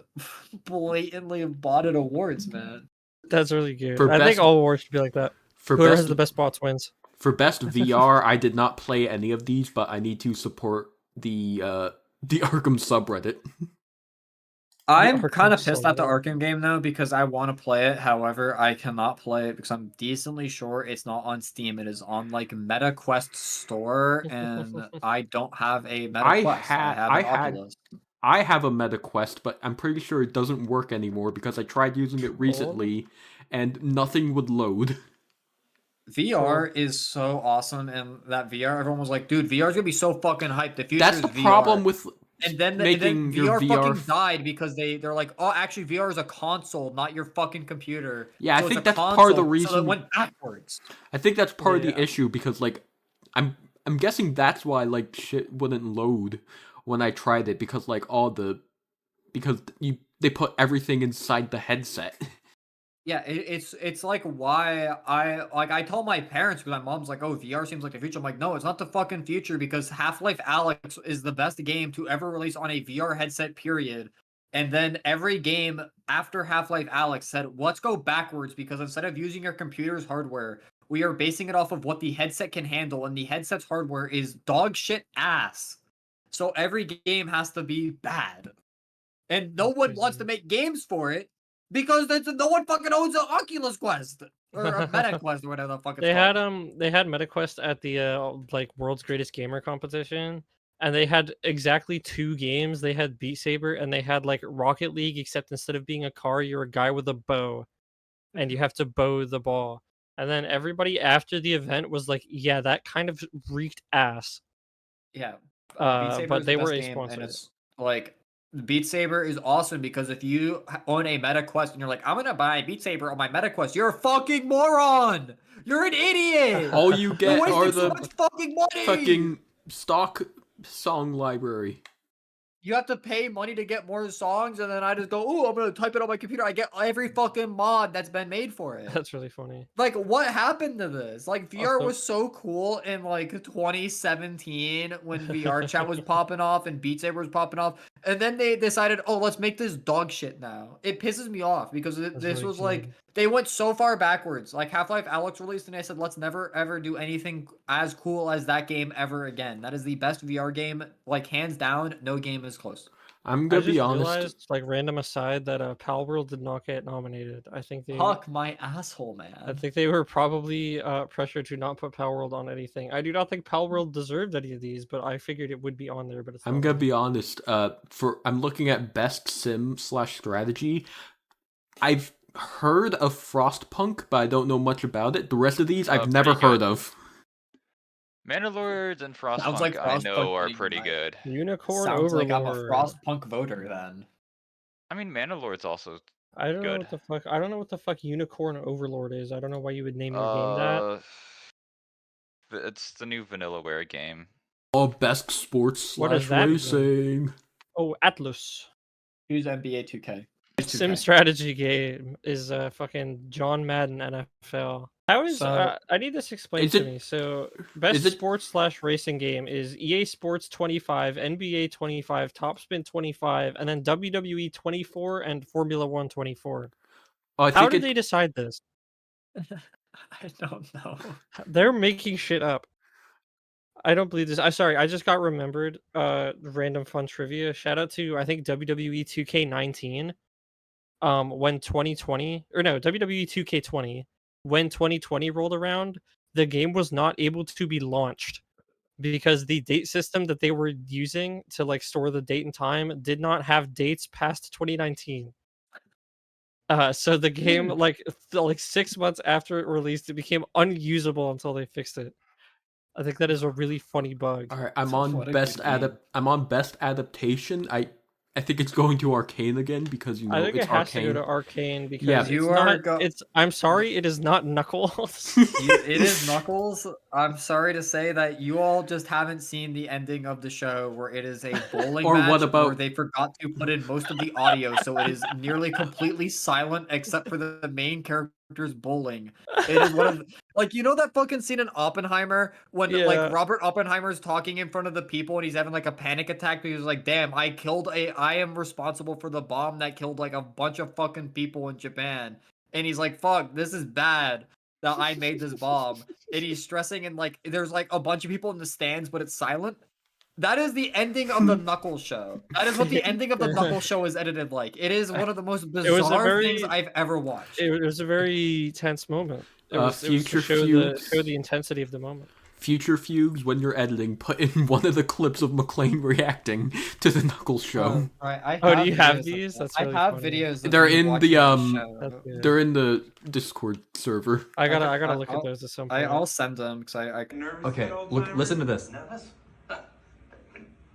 blatantly botted awards, man. That's really good. For I think best- all awards should be like that. For Whoever best has the best bots wins. For best VR, I did not play any of these, but I need to support the Arkham subreddit. I'm Arkham kind of pissed at the subreddit. Arkham game though because I want to play it. However, I cannot play it because I'm decently sure it's not on Steam. It is on like MetaQuest store, and I don't have a MetaQuest. I have an Oculus. I have a MetaQuest, but I'm pretty sure it doesn't work anymore because I tried using it recently and nothing would load. VR is so awesome, and that VR, everyone was like, "Dude, VR is gonna be so fucking hyped. The future That's is the VR." problem with And then making your VR VR fucking died because they're like, "Oh, actually, VR is a console, not your fucking computer." Yeah, so I it's think a that's part of the console, so reason. it went backwards. I think that's part of the Yeah. issue because like I'm guessing that's why like shit wouldn't load when I tried it because like they put everything inside the headset. Yeah, it's like why I told my parents because my mom's like, "Oh, VR seems like the future." I'm like, "No, it's not the fucking future because Half-Life Alyx is the best game to ever release on a VR headset, period." And then every game after Half-Life Alyx said, "Let's go backwards because instead of using your computer's hardware, we are basing it off of what the headset can handle, and the headset's hardware is dog shit ass. So every game has to be bad." And no one wants to make games for it because no one fucking owns an Oculus Quest or a Meta Quest or whatever the fuck it's They called. had MetaQuest at the like World's Greatest Gamer competition, and they had exactly 2 games. They had Beat Saber and they had like Rocket League, except instead of being a car, you're a guy with a bow, and you have to bow the ball. And then everybody after the event was like, "Yeah, that kind of reeked ass." Yeah, Beat Saber But is they the were best a game, and sponsor. it's like Beat Saber is awesome because if you own a Meta Quest and you're like, I'm gonna buy Beat Saber on my Meta Quest, you're a fucking moron. You're an idiot. All you You're get are wasting so the much fucking money. fucking stock song library. You have to pay money to get more songs, and then I just go, "Oh, I'm gonna type it on my computer." I get every fucking mod that's been made for it. That's really funny. Like, what happened to this? Like, VR Also- was so cool in like 2017 when VR chat was popping off and Beat Saber was popping off, and then they decided, oh, let's make this dog shit now. It pisses me off because this really was good. like they went so far backwards. Like Half-Life Alyx released, and I said, let's never ever do anything as cool as that game ever again. That is the best VR game, like hands down. No game is close. I'm I gonna just be honest. realized, like random aside, that Palworld did not get nominated. I think they Fuck my asshole, I man. think they were probably pressured to not put Palworld on anything. I do not think Palworld deserved any of these, but I figured it would be on there. But it's I'm not gonna on be honest. I'm looking at best sim/strategy. I've heard of Frostpunk, but I don't know much about it. The rest of these I've never pretty heard good. of. Manalords and Sounds like Frostpunk I know Frostpunk are getting pretty Knight. good. there. Unicorn Sounds like I'm a Overlord. Frostpunk voter then. I mean, Manalord's also I don't know good. what the fuck. I don't know what the fuck Unicorn Overlord is. I don't know why you would name your game that. It's the new Vanillaware game. Oh, best sports What does slash that mean? racing. Oh, Atlus. Who's NBA 2K? It's Sim 2K. strategy game is fucking John Madden NFL. How is So- I need this explained Is to it- me. So best is it- sports slash racing game is EA Sports 25, NBA 25, Topspin 25, and then WWE 24 and Formula 1 24. Oh, I How think did they decide this? I don't know. They're making shit up. I don't believe this. I'm sorry, I just got remembered. Random fun trivia. Shout out to I think WWE 2K19. When 2020 or no WWE 2K20 when 2020 rolled around, the game was not able to be launched because the date system that they were using to like store the date and time did not have dates past 2019. So the game like 6 months after it released, it became unusable until they fixed it. I think that is a really funny bug. All right, I'm What on a best good game. I'm on best adaptation. I think it's going to Arcane again because I think it's it has Arcane. to go to Arcane because Yeah. it's You not. are go- It's. I'm sorry, it is not Knuckles. It is Knuckles. I'm sorry to say that you all just haven't seen the ending of the show where it is a bowling Or match what where about- they forgot to put in most of the audio, so it is nearly completely silent except for the main characters bowling. It is one of like you know that fucking scene in Oppenheimer when Yeah. like Robert Oppenheimer's talking in front of the people and he's having like a panic attack because he's like, "Damn, I am responsible for the bomb that killed like a bunch of fucking people in Japan." And he's like, "Fuck, this is bad that I made this bomb." And he's stressing and like there's like a bunch of people in the stands, but it's silent. That is the ending of the Knuckles show. That is what the ending of the Knuckles show is edited like. It is one of the most was a bizarre things very- I've ever watched. It was a very tense moment. It was to Future show Fugues. the intensity of the moment. Future Fugues, when you're editing, put in one of the clips of McLean reacting to the Knuckles show. Oh, do you have videos these? of- That's I really have funny. videos. Of They're me in the, watching this That's show. good. They're in the Discord server. I gotta I- look at I'll- those at some point. I'll send them because I Okay, look, listen to this. Nervous?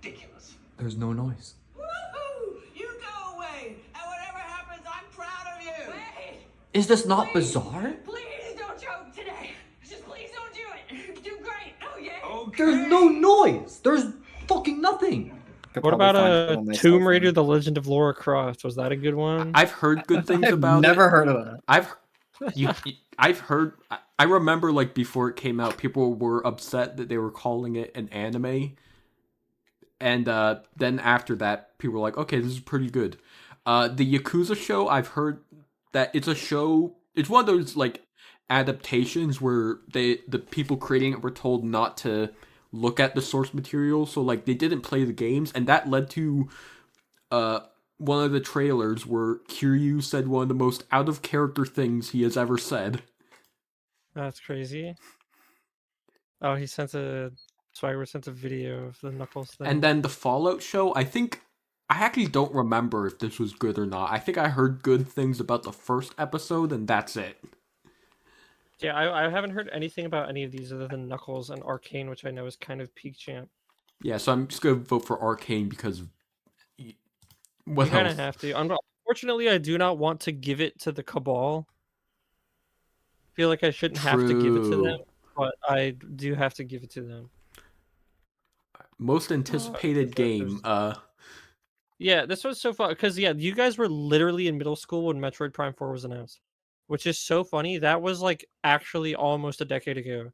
Ridiculous. There's no noise. Woohoo! You go away, and whatever happens, I'm proud of you. Wait! Is this not bizarre? Please don't choke today. Just please don't do it. Do great. Oh yeah. Okay. There's no noise. There's fucking nothing. could What probably about find it on my cell Tomb phone. Raider: The Legend of Lara Croft? Was that a good one? I've heard good things I've about never it. heard of that. I've heard. I remember like before it came out, people were upset that they were calling it an anime, and then after that, people were like, "Okay, this is pretty good." The Yakuza show, I've heard that it's a show. It's one of those like adaptations where the people creating it were told not to look at the source material, so like they didn't play the games, and that led to one of the trailers where Kiryu said one of the most out of character things he has ever said. That's crazy. Oh, he sent a Swagger sent a video of the Knuckles thing. And then the Fallout show, I actually don't remember if this was good or not. I think I heard good things about the first episode, and that's it. Yeah, I haven't heard anything about any of these other than Knuckles and Arcane, which I know is kind of peak champ. Yeah, so I'm just gonna vote for Arcane because what You kind of else? have to. Unfortunately, I do not want to give it to the Cabal. I feel like I shouldn't have to give it to them, True. but I do have to give it to them. Most anticipated game. Yeah, this was so fun because you guys were literally in middle school when Metroid Prime 4 was announced, which is so funny. That was like actually almost a decade ago.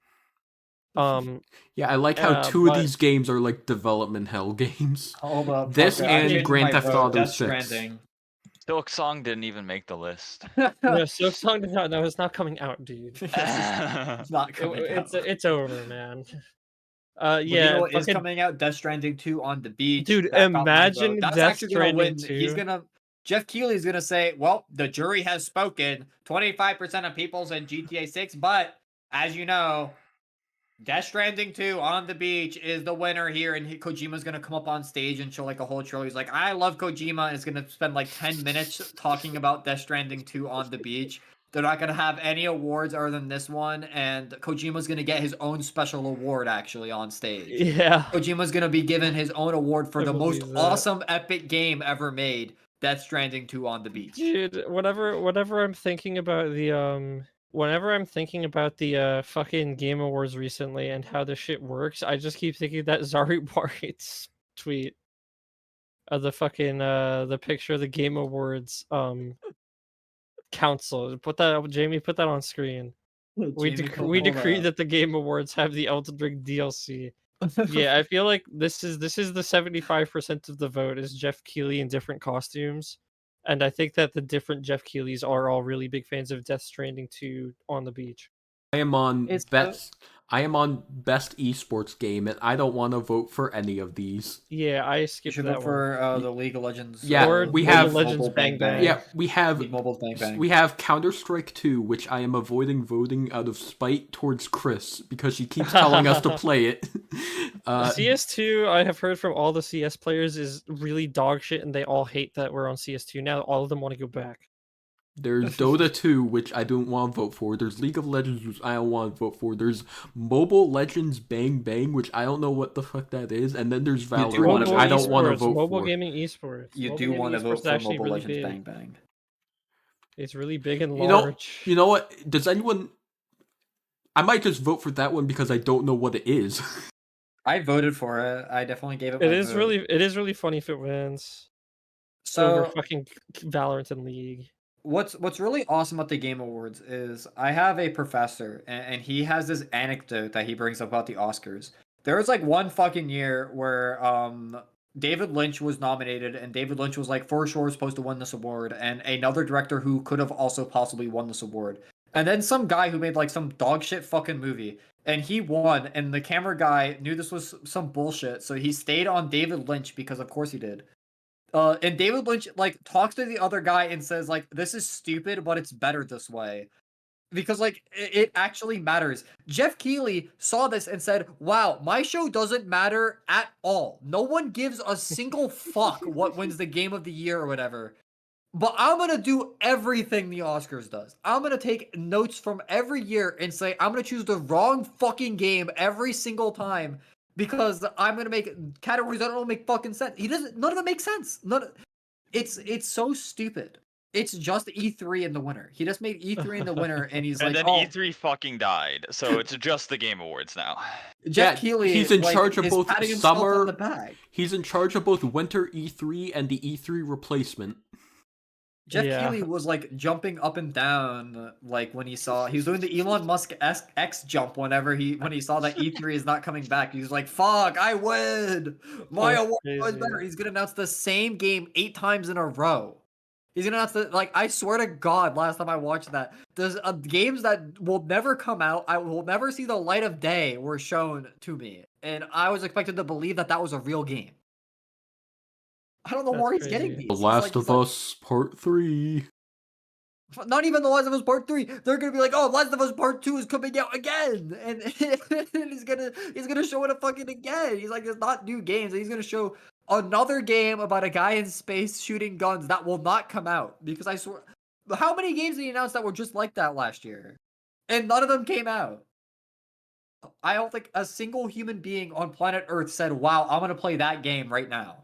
Yeah, I like how two of but- these games are like development hell games. Hold up. This okay, I'm and changing Grand my Theft vote. Auto Death 6. Stranding. Silk Song didn't even make the list. No, so song did not. No, it's not coming out, dude. It's not coming out. It's over, man. But Yeah, you know what is fucking- coming out? Death Stranding 2 on the beach. Dude, That got my imagine vote. That's Death actually gonna win. Stranding 2. Jeff Keighley's gonna say, well, the jury has spoken. 25% of people said GTA 6, but as you know, Death Stranding 2 on the beach is the winner here, and Kojima's gonna come up on stage and show like a whole trailer. He's like, I love Kojima, and it's gonna spend like 10 minutes talking about Death Stranding 2 on the beach. They're not gonna have any awards other than this one, and Kojima's gonna get his own special award actually on stage. Yeah. Kojima's gonna be given his own award for I the most believe that. awesome epic game ever made. Death Stranding 2 on the beach. Dude, whenever I'm thinking about the fucking Game Awards recently and how this shit works, I just keep thinking that Zari Barrett's tweet of the fucking the picture of the Game Awards council. Jamie, put that on screen. We decree that the Game Awards have the Elden Ring DLC. Yeah, I feel like this is the 75% of the vote is Jeff Keighley in different costumes. And I think that the different Jeff Keighley's are all really big fans of Death Stranding 2 on the beach. I am on It's best esports game, and I don't want to vote for any of these. Yeah, I You skipped should that vote for the League of Legends. Yeah, Or we League have of Legends Mobile Bang Bang. Yeah, we have League Mobile Bang Bang. we have Counter-Strike 2, which I am avoiding voting out of spite towards Chris because she keeps telling us to play it. CS2, I have heard from all the CS players, is really dog shit, and they all hate that we're on CS2 now. All of them want to go back. There's Dota 2, which I don't want to vote for. There's League of Legends, which I don't want to vote for. There's Mobile Legends Bang Bang, which I don't know what the fuck that is. And then there's wanna Valorant, which vote I don't want to esports, vote mobile for. gaming esports. You Mobile do gaming want to esports vote is for actually Mobile really Legends big. Bang Bang. It's really big and You know, large. you know what? Does anyone... I might just vote for that one because I don't know what it is. I voted for it. I definitely gave it my It is vote. really funny if it wins So over fucking Valorant and League. what's really awesome about the Game Awards is I have a professor, and he has this anecdote that he brings up about the Oscars. There was like one fucking year where David Lynch was nominated, and David Lynch was like for sure supposed to win this award, and another director who could have also possibly won this award. And then some guy who made like some dog shit fucking movie, and he won, and the camera guy knew this was some bullshit, so he stayed on David Lynch because of course he did. And David Lynch like talks to the other guy and says like, this is stupid, but it's better this way. Because like it actually matters. Jeff Keighley saw this and said, wow, my show doesn't matter at all. No one gives a single fuck what wins the game of the year or whatever. But I'm gonna do everything the Oscars does. I'm gonna take notes from every year and say I'm gonna choose the wrong fucking game every single time because I'm gonna make categories that don't make fucking sense. None of them make sense. It's so stupid. It's just E3 in the winner. He just made E3 in the winner, and he's And like, then oh, E3 fucking died, so it's just the Game Awards now. Jeff Yeah, Keighley. he's in like, charge of is both patting himself summer- on the back. He's in charge of both Winter E3 and the E3 replacement. Jeff Yeah. Keighley was like jumping up and down, like when he was doing the Elon Musk X jump when he saw that E3 is not coming back. He was like, "Fuck, I win! My That's award was crazy. better." He's gonna announce the same game 8 times in a row. He's gonna announce that. Like, I swear to God, last time I watched that, there's games that will never come out. I will never see the light of day were shown to me, and I was expected to believe that that was a real game. I don't know That's where he's getting crazy. these. The Last of Us Part 3. Not even The Last of Us Part 3. They're gonna be like, oh, Last of Us Part 2 is coming out again. And he's gonna show it fucking again. He's like, there's not new games. He's gonna show another game about a guy in space shooting guns that will not come out. Because I swear, how many games did he announce that were just like that last year? And none of them came out. I don't think a single human being on planet Earth said, wow, I'm gonna play that game right now.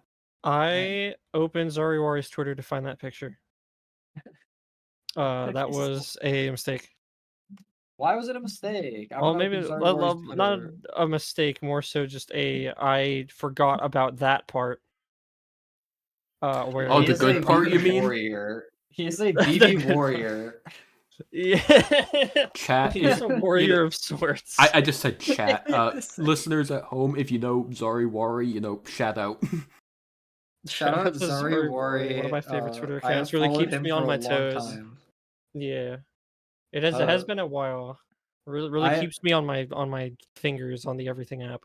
I opened Zariwari's Twitter to find that picture. That was a mistake. Why was it a mistake? Well, maybe not a mistake, more so just I forgot about that part. Where Oh, the good part, you mean? Warrior. He's a BB warrior. Yeah, Chat he's is a warrior of sorts. I just said chat. Listeners at home, if you know Zariwari, shout out. Shout out to Zariwari. One of my favorite Twitter I have accounts. Really followed keeps him me for on a my long toes. time. Yeah, it has been a while. Really keeps me on my fingers on the Everything app.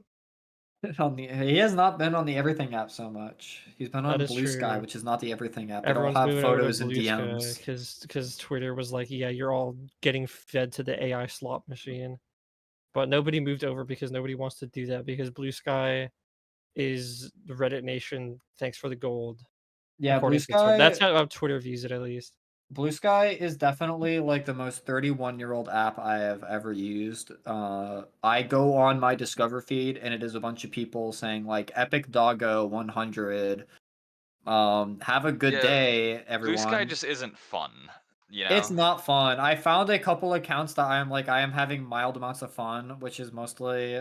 He has not been on the Everything app so much. He's been on That is Blue Sky, true. which is not the Everything app. Everyone's They don't have moving over photos to and Blue DMs. because Twitter was like, yeah, you're all getting fed to the AI slot machine. But nobody moved over because nobody wants to do that because Blue Sky is the Reddit nation. Thanks for the gold. Yeah, Blue according to Twitter. That's Sky. how Twitter views it, at least. Blue Sky is definitely like the most 31-year-old app I have ever used. I go on my Discover feed and it is a bunch of people saying like Epic Doggo 100. Have a good Yeah, day, everyone. Blue Sky just isn't fun. It's not fun. I found a couple accounts that I am having mild amounts of fun, which is mostly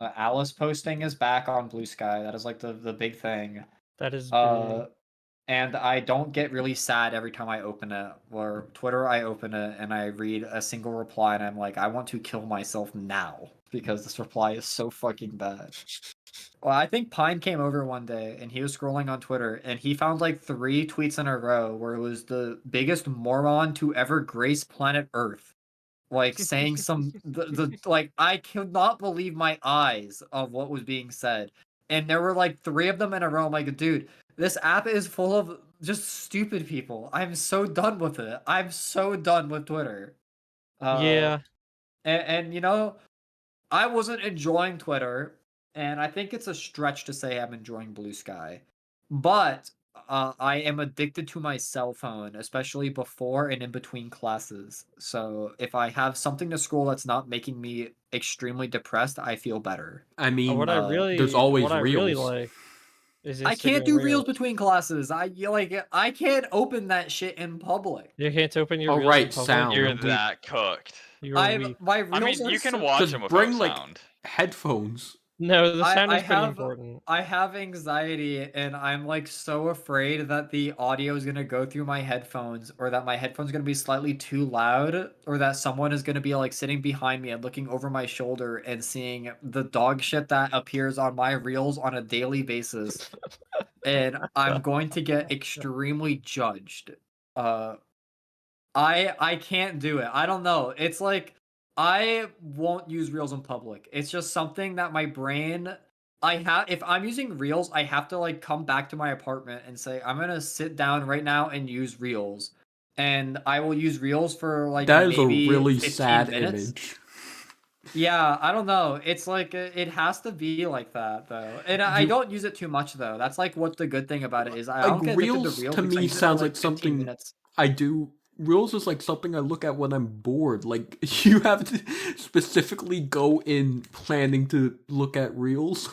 Alice posting is back on Blue Sky. That is like the big thing. That is big. And I don't get really sad every time I open it. Or Twitter, I open it and I read a single reply and I'm like, I want to kill myself now because this reply is so fucking bad. Well, I think Pine came over one day and he was scrolling on Twitter and he found like 3 tweets in a row where it was the biggest moron to ever grace planet Earth. Like saying the like I could not believe my eyes of what was being said. And there were like 3 of them in a row. I'm like, dude, this app is full of just stupid people. I'm so done with it. I'm so done with Twitter. Yeah. And I wasn't enjoying Twitter, and I think it's a stretch to say I'm enjoying Blue Sky. But I am addicted to my cell phone, especially before and in between classes. So if I have something to scroll that's not making me extremely depressed, I feel better. I mean, What I really reels. like is I can't do Instagram reels between classes. I can't open that shit in public. You can't open your Oh, reels right, in public? sound. You're that cooked. You are weak. My reels I mean, are you can so- watch Just them without bring like sound. headphones. No, the sound I is pretty have- important. I have anxiety and I'm like so afraid that the audio is going to go through my headphones or that my headphones are going to be slightly too loud or that someone is going to be like sitting behind me and looking over my shoulder and seeing the dog shit that appears on my reels on a daily basis. And I'm going to get extremely judged. I can't do it. I don't know. It's like I won't use reels in public. It's just something that my brain if I'm using reels, I have to like come back to my apartment and say I'm going to sit down right now and use reels. And I will use reels for like That is a maybe really 15 sad minutes. image. Yeah, I don't know. It's like it has to be like that though. And I don't use it too much though. That's like what the good thing about it is. I don't get addicted reels to reels to because I me use it for, sounds like like 15 something minutes. I do. Reels is like something I look at when I'm bored. Like you have to specifically go in planning to look at reels.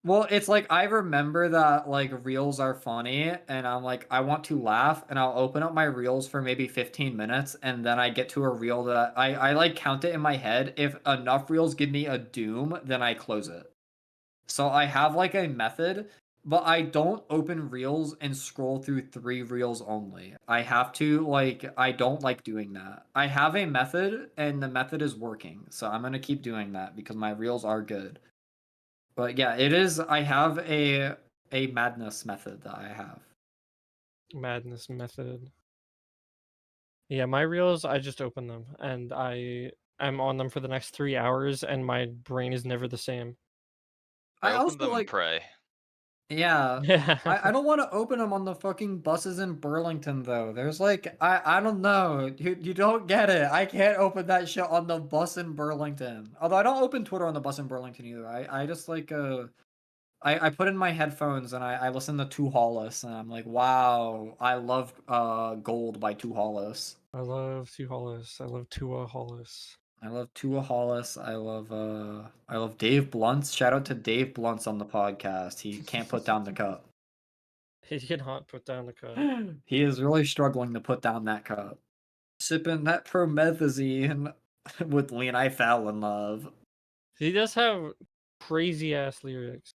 Well, it's like I remember that like reels are funny and I'm like I want to laugh and I'll open up my reels for maybe 15 minutes and then I get to a reel that I like count it in my head. If enough reels give me a doom, then I close it. So I have like a method, but I don't open reels and scroll through 3 reels only. I have to I don't like doing that. I have a method and the method is working. So I'm going to keep doing that because my reels are good. But yeah, it is. I have a madness method that I have. Madness method. Yeah, my reels, I just open them and I'm on them for the next 3 hours and my brain is never the same. I open also them and like pray. Yeah. Yeah. I don't want to open them on the fucking buses in Burlington though. There's like I don't know. You don't get it. I can't open that shit on the bus in Burlington. Although I don't open Twitter on the bus in Burlington either. I just like I put in my headphones and I listen to Two Hollis and I'm like, wow, I love Gold by Two Hollis. I love Two Hollis. I love Tua Hollis. I love Tua Hollis. I love Dave Blunt's. Shout out to Dave Blunt's on the podcast. He can't put down the cup. He cannot put down the cup. He is really struggling to put down that cup. Sipping that promethazine with Lean I Fell in Love. He does have crazy ass lyrics.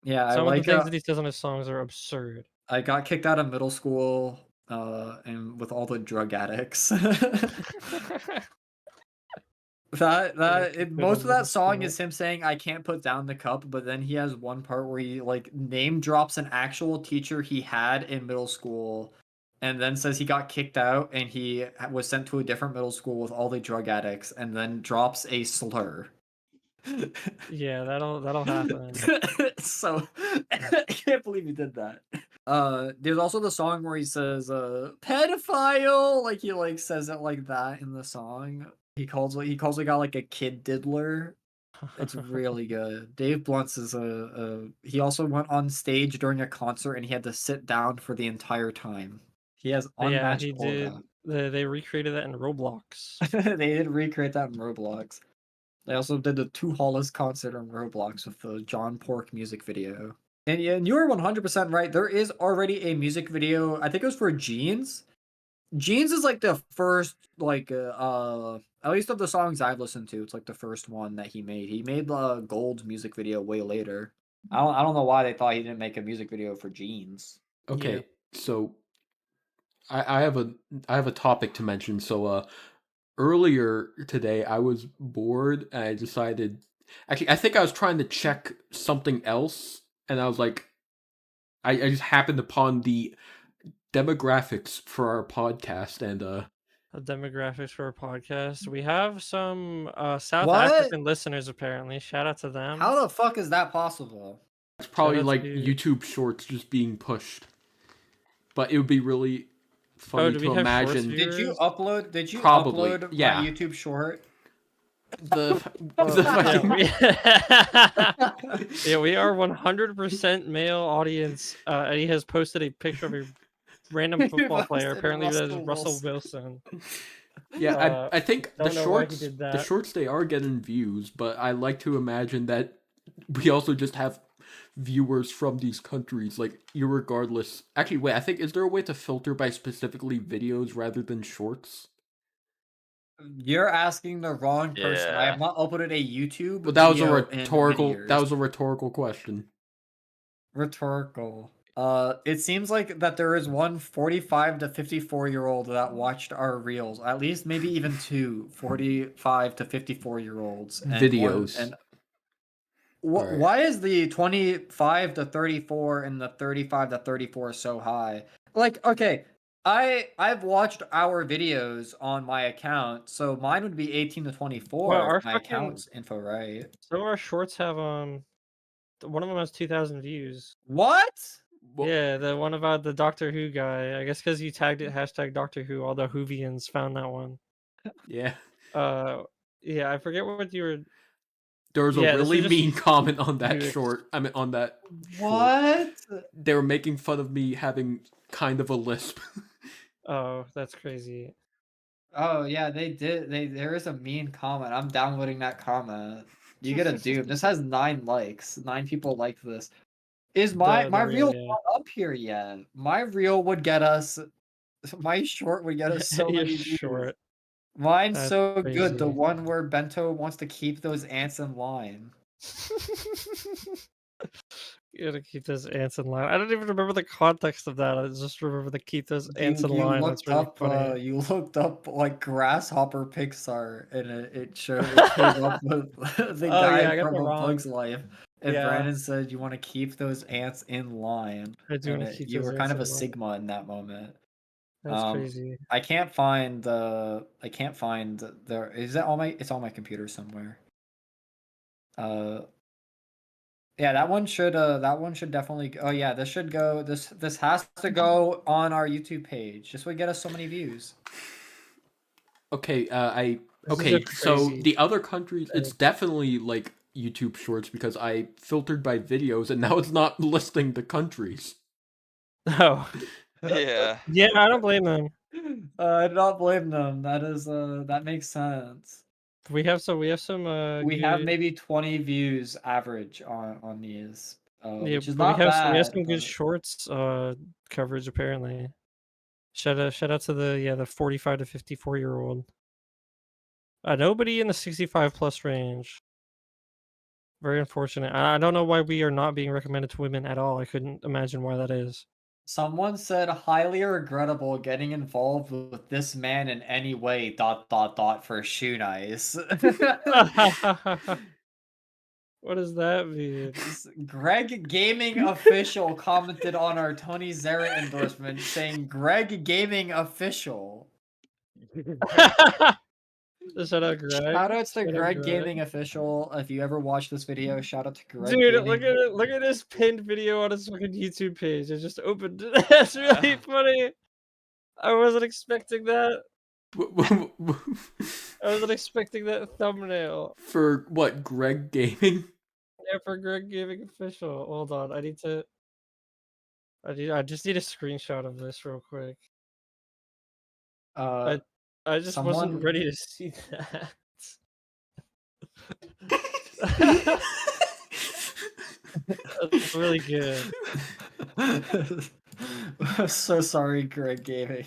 Yeah, I Some of the like things that he says on his songs are absurd. I got kicked out of middle school and with all the drug addicts. Most of that song is him saying I can't put down the cup, but then he has one part where he like name drops an actual teacher he had in middle school and then says he got kicked out and he was sent to a different middle school with all the drug addicts and then drops a slur. Yeah, that'll happen. So I can't believe he did that. There's also the song where he says pedophile, like he like says it like that in the song. He calls a guy like a kid diddler. It's really good. Dave Blunt's is he also went on stage during a concert and he had to sit down for the entire time. He has Yeah, unmatched he did. They recreated that in Roblox. They did recreate that in Roblox. They also did the Two Hollis concert on Roblox with the John Pork music video. And yeah, and you were 100% right. There is already a music video. I think it was for Jeans. Jeans is like the first, like, at least of the songs I've listened to, it's like the first one that he made. He made the Gold music video way later. I don't know why they thought he didn't make a music video for Jeans. Okay, so I have a topic to mention. So earlier today I was bored and I decided, actually I think I was trying to check something else and I was like, I just happened upon the demographics for our podcast and The demographics for our podcast. We have some South What? African listeners apparently. Shout out to them. How the fuck is that possible? it's probably out like to- YouTube shorts just being pushed. But it would be really funny do to we have shorts imagine views? Did you Probably, upload yeah. my YouTube short? the fucking Yeah, we are 100% male audience. Eddie has posted a picture of a random football player. posted Apparently, that is Russell Russell Wilson. Yeah, I think the don't know why he shorts did the that. shorts they are getting views, but I like to imagine that we also just have viewers from these countries, like irregardless. Actually, wait, I think is there a way to filter by specifically videos rather than shorts? You're asking the wrong person. I Yeah. have not uploaded a YouTube. But that was a video in rhetorical many years. that was a rhetorical question. Rhetorical. It seems like that there is one 45 to 54-year-old that watched our reels. At least maybe even two 45 to 54-year-olds. Videos. Alright. Why is the 25 to 34 and the 35 to 34 so high? Like, okay, I've watched our videos on my account, so mine would be 18 to 24 Well, our if my fucking- account's info right. Some of our shorts have one of them has 2,000 views. What? Well, Yeah, the one about the Doctor Who guy. I guess because you tagged it hashtag Doctor Who, all the Whovians found that one. yeah. Yeah, I forget what you were. There was a Yeah, this really is just mean comment on that lyrics. short. I mean, on that. short. What? They were making fun of me having kind of a lisp. Oh, that's crazy. Oh yeah, they did. There is a mean comment. I'm downloading that comment. You get a doom. This has 9 likes. 9 people liked this. Is my The reel reel, yeah. not up here yet? My reel would get us. My short would get us so Your many views. short. Mine's That's so good. The crazy. one where Bento wants to keep those ants in line. You gotta keep those ants in line. I don't even remember the context of that. I just remember to keep those ants in line. That's really funny. You looked up like grasshopper Pixar, and it showed it came up with the Oh, guy yeah, I got from that A wrong. Bug's Life. And Yeah. Brandon said you want to keep those ants in line. I do And wanna keep you those were kind ants of a in line. sigma in that moment. That's crazy. I can't find the. Is that on my? It's on my computer somewhere. Yeah, that one should definitely. Oh yeah, this should go. This has to go on our YouTube page. This would get us so many views. Okay, This is a so crazy the other countries, thing. it's definitely like YouTube Shorts because I filtered by videos and now it's not listing the countries. Oh. Yeah. Yeah, I don't blame them. I do not blame them. That is that makes sense. We have some We have good, maybe 20 views average on these, yeah, which is but not we have bad. some good But shorts coverage apparently. Shout out to the 45 to 54-year-old. Nobody in the 65 plus range. Very unfortunate. I don't know why we are not being recommended to women at all. I couldn't imagine why that is. someone said highly regrettable getting involved with this man in any way. ... for shoe nice. What does that mean? Greg Gaming Official commented on our Tony Zera endorsement saying Greg Gaming Official. Shout out Greg. Shout outs to Shout out Greg Gaming Official. If you ever watch this video, shout out to Greg Dude, Gaming. look at his pinned video on his fucking YouTube page. I just opened it. That's really funny. I wasn't expecting that. I wasn't expecting that thumbnail. For what, Greg Gaming? Yeah, for Greg Gaming Official. Hold on, I just need a screenshot of this real quick. I just wasn't someone- ready to see that. That's really good. I'm so sorry, Greg Gaming.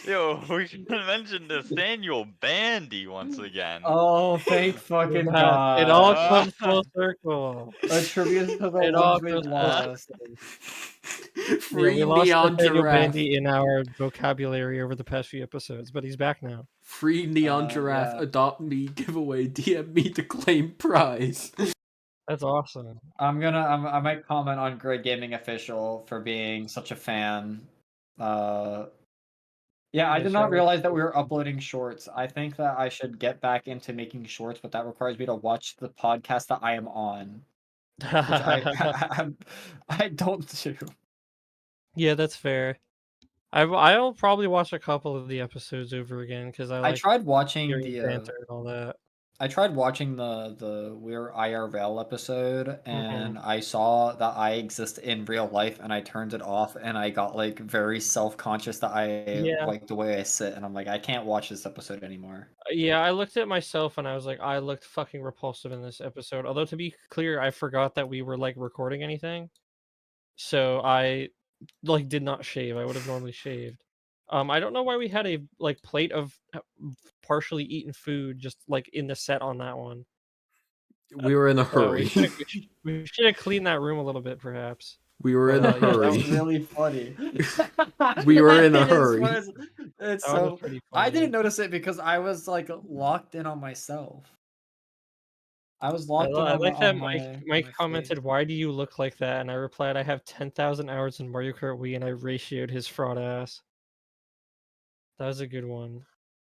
Yo, we should mention Nathaniel Bandy once again. Oh, thank fucking God. It all comes full circle. A tribute to the It all ones we comes full lost. Yeah, Free we lost Neon Nathaniel Giraffe. Bandy in our vocabulary over the past few episodes, but he's back now. Free Neon Giraffe, yeah. adopt me, giveaway, DM me to claim prize. That's awesome. I might comment on Greg Gaming Official for being such a fan. Yeah, I did not realize that we were uploading shorts. I think that I should get back into making shorts, but that requires me to watch the podcast that I am on, which I don't do. Yeah, that's fair. I'll probably watch a couple of the episodes over again because I tried watching hearing the banter and all that. I tried watching the We're IRL episode, and Mhm. I saw that I exist in real life, and I turned it off, and I got like very self-conscious that I Yeah. like the way I sit, and I'm like, I can't watch this episode anymore. Yeah, I looked at myself and I was like, I looked fucking repulsive in this episode. Although to be clear, I forgot that we were like recording anything, so I like did not shave. I would have normally shaved. I don't know why we had a like plate of partially eaten food just like in the set on that one. We were in a So hurry. we should have cleaned that room a little bit, perhaps. We were in a But, yeah, that hurry. That was really funny. We were in a It is- hurry. It's That was so. pretty I funny. didn't notice it because I was like locked in on myself. I was I locked in on like my, that on my, Mike my commented, face. "Why do you look like that?" And I replied, "I have 10,000 hours in Mario Kart Wii, and I ratioed his fraud ass." That was a good one.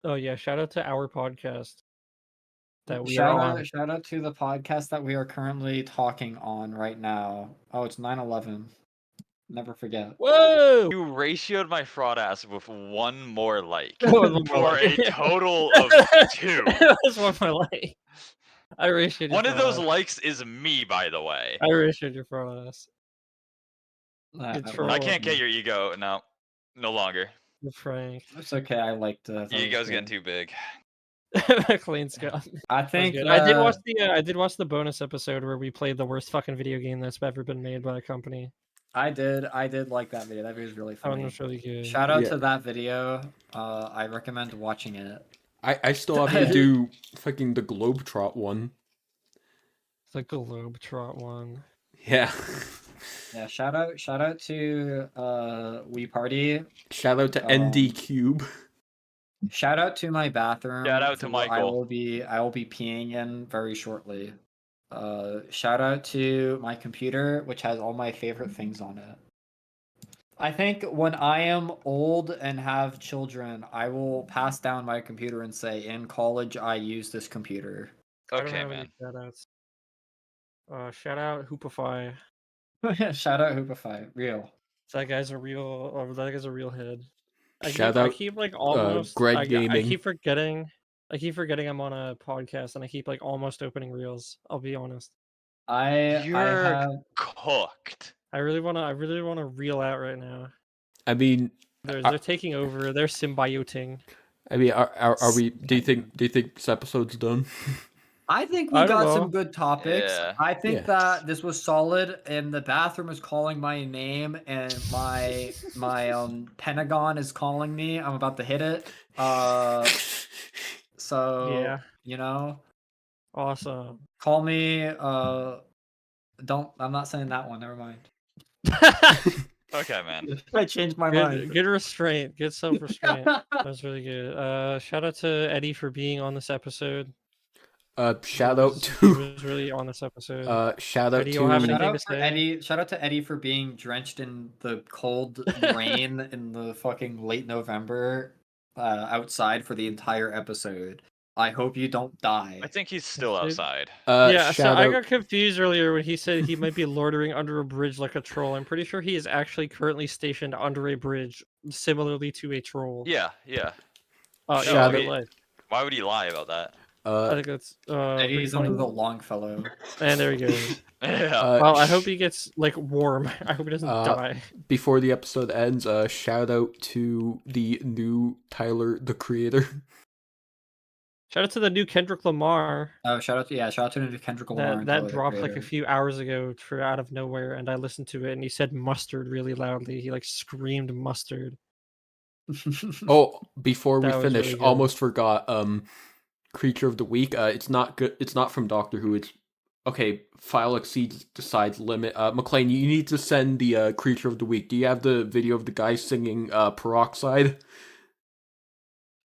Oh yeah, shout out to our podcast that we are on. Shout out to the podcast that we are currently talking on right now. Oh, it's 9/11. Never forget. Whoa! You ratioed my fraud ass with one more like One more for like. a total of 2. That was one more like. I ratioed your One of those fraud ass. likes is me, by the way. I ratioed your fraud ass. Good I troll. can't get your ego. No, no longer. Good Frank. It's okay. I liked it. Your ego's getting too big. Clean Scott. I That was think good. I did watch the bonus episode where we played the worst fucking video game that's ever been made by a company. I did like that video. That video was really That one funny. was really good. Shout out Yeah. to that video. I recommend watching it. I still have to do fucking the Globetrot one. The Globetrot one. Yeah. Yeah, shout out to We Party. Shout out to ND Cube. Shout out to my bathroom. Shout out to where I Michael. will be peeing in very shortly. Shout out to my computer, which has all my favorite things on it. I think when I am old and have children, I will pass down my computer and say, in college, I used this computer. I don't Okay, have man. any shout-outs. Shout out Hoopify. Shout out Hoopify, real. That guy's a real head. Shout I out keep like almost Greg I Gaming. keep forgetting I'm on a podcast and I keep like almost opening reels. I'll be honest. I You're have cooked. I really wanna reel out right now. I mean, They're taking over. They're symbioting. I mean, are we? Do you think this episode's done? I think I we don't got know. some good topics. Yeah. I think Yeah. that this was solid, and the bathroom is calling my name, and my Pentagon is calling me. I'm about to hit it. So Yeah. you know, Awesome. call me. Don't. I'm not saying that one. Never mind. Okay, man. I changed my mind. Good restraint. Good self-restraint. That was really good. Shout out to Eddie for being on this episode. Shout He out was- to he was really on this episode. shout out Eddie, you'll have to anything Shout out to for say? Eddie. Shout out to Eddie for being drenched in the cold rain in the fucking late November outside for the entire episode. I hope you don't die. I think he's still Dude. outside. Yeah, so shout I out got confused earlier when he said he might be loitering under a bridge like a troll. I'm pretty sure he is actually currently stationed under a bridge, similarly to a troll. Yeah, yeah. Shout real out- life. Why would he lie about that? I think that's pretty Eddie's funny. under the Longfellow. And there he goes. Yeah. Well, I hope he gets like warm. I hope he doesn't die. before the episode ends, shout out to the new Tyler, the Creator. Shout out to the new Kendrick Lamar. Oh, shout out to Kendrick Lamar. and That Tyler, the dropped like a Creator. few hours ago out of nowhere, and I listened to it, and he said mustard really loudly. He like screamed mustard. Oh, before we That was finish, really good. almost forgot. Creature of the week. It's not good. It's not from Doctor Who. It's okay. File exceeds decides limit. McLean, you need to send the creature of the week. Do you have the video of the guy singing Peroxide?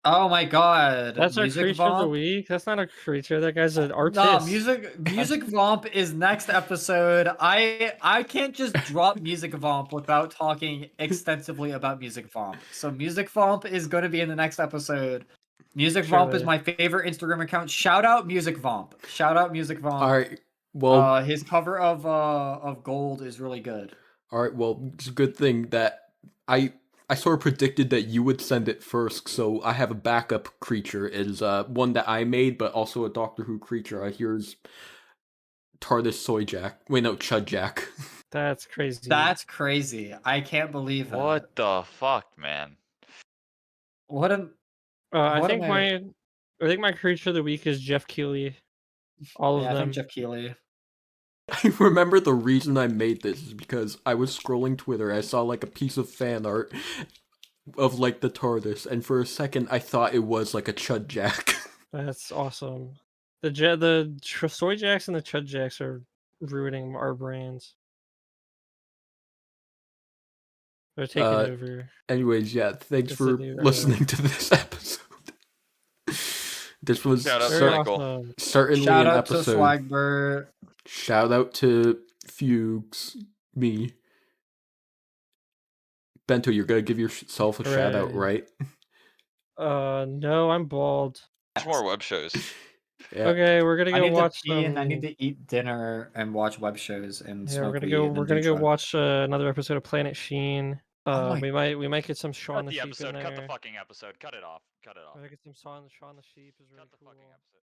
Oh my god. That's our Music creature of the Vomp? week. That's not a creature. That guy's an artist. No, Music Vomp is next episode. I can't just drop Music Vomp without talking extensively about Music Vomp. So Music Vomp is going to be in the next episode. Music Vomp is Surely. my favorite Instagram account. Shout out Music Vomp. Shout out Music Vomp. All right. Well, His cover of Gold is really good. all right. Well, it's a good thing that I sort of predicted that you would send it first, so I have a backup creature. It is one that I made, but also a Doctor Who creature. Here's TARDIS Soy Jack. Wait, no, Chud Jack. That's crazy. That's crazy. I can't believe that. What the fuck, man? What a I what think am I- my creature of the week is Jeff Keighley. All yeah, of I them. think Jeff Keighley. I remember the reason I made this is because I was scrolling Twitter. I saw like a piece of fan art of like the TARDIS, and for a second I thought it was like a Chud Jack. That's awesome. The Soy Jacks and the Chud Jacks are ruining our brains. They're taking over. Anyways, yeah, thanks It's for a new era. listening to this episode. This was Shout out to Very Michael. awesome. certainly Shout an out to episode. Swagbert. Shout out to Fugues, me. Bento, you're gonna give yourself a shout out, Hooray. right? No, I'm bald. There's more web shows. Yeah. Okay, we're gonna I go need watch to pee and I some- need to eat dinner and watch web shows and Yeah, smoke we're gonna weed go. and We're do gonna go drugs. watch another episode of Planet Sheen. Oh my- We might get some Shaun Cut the the Sheep episode. in Cut there. the fucking episode. Cut it off. Cut it off. We might get some Shaun the Sheep is really Cut the cool. fucking episode.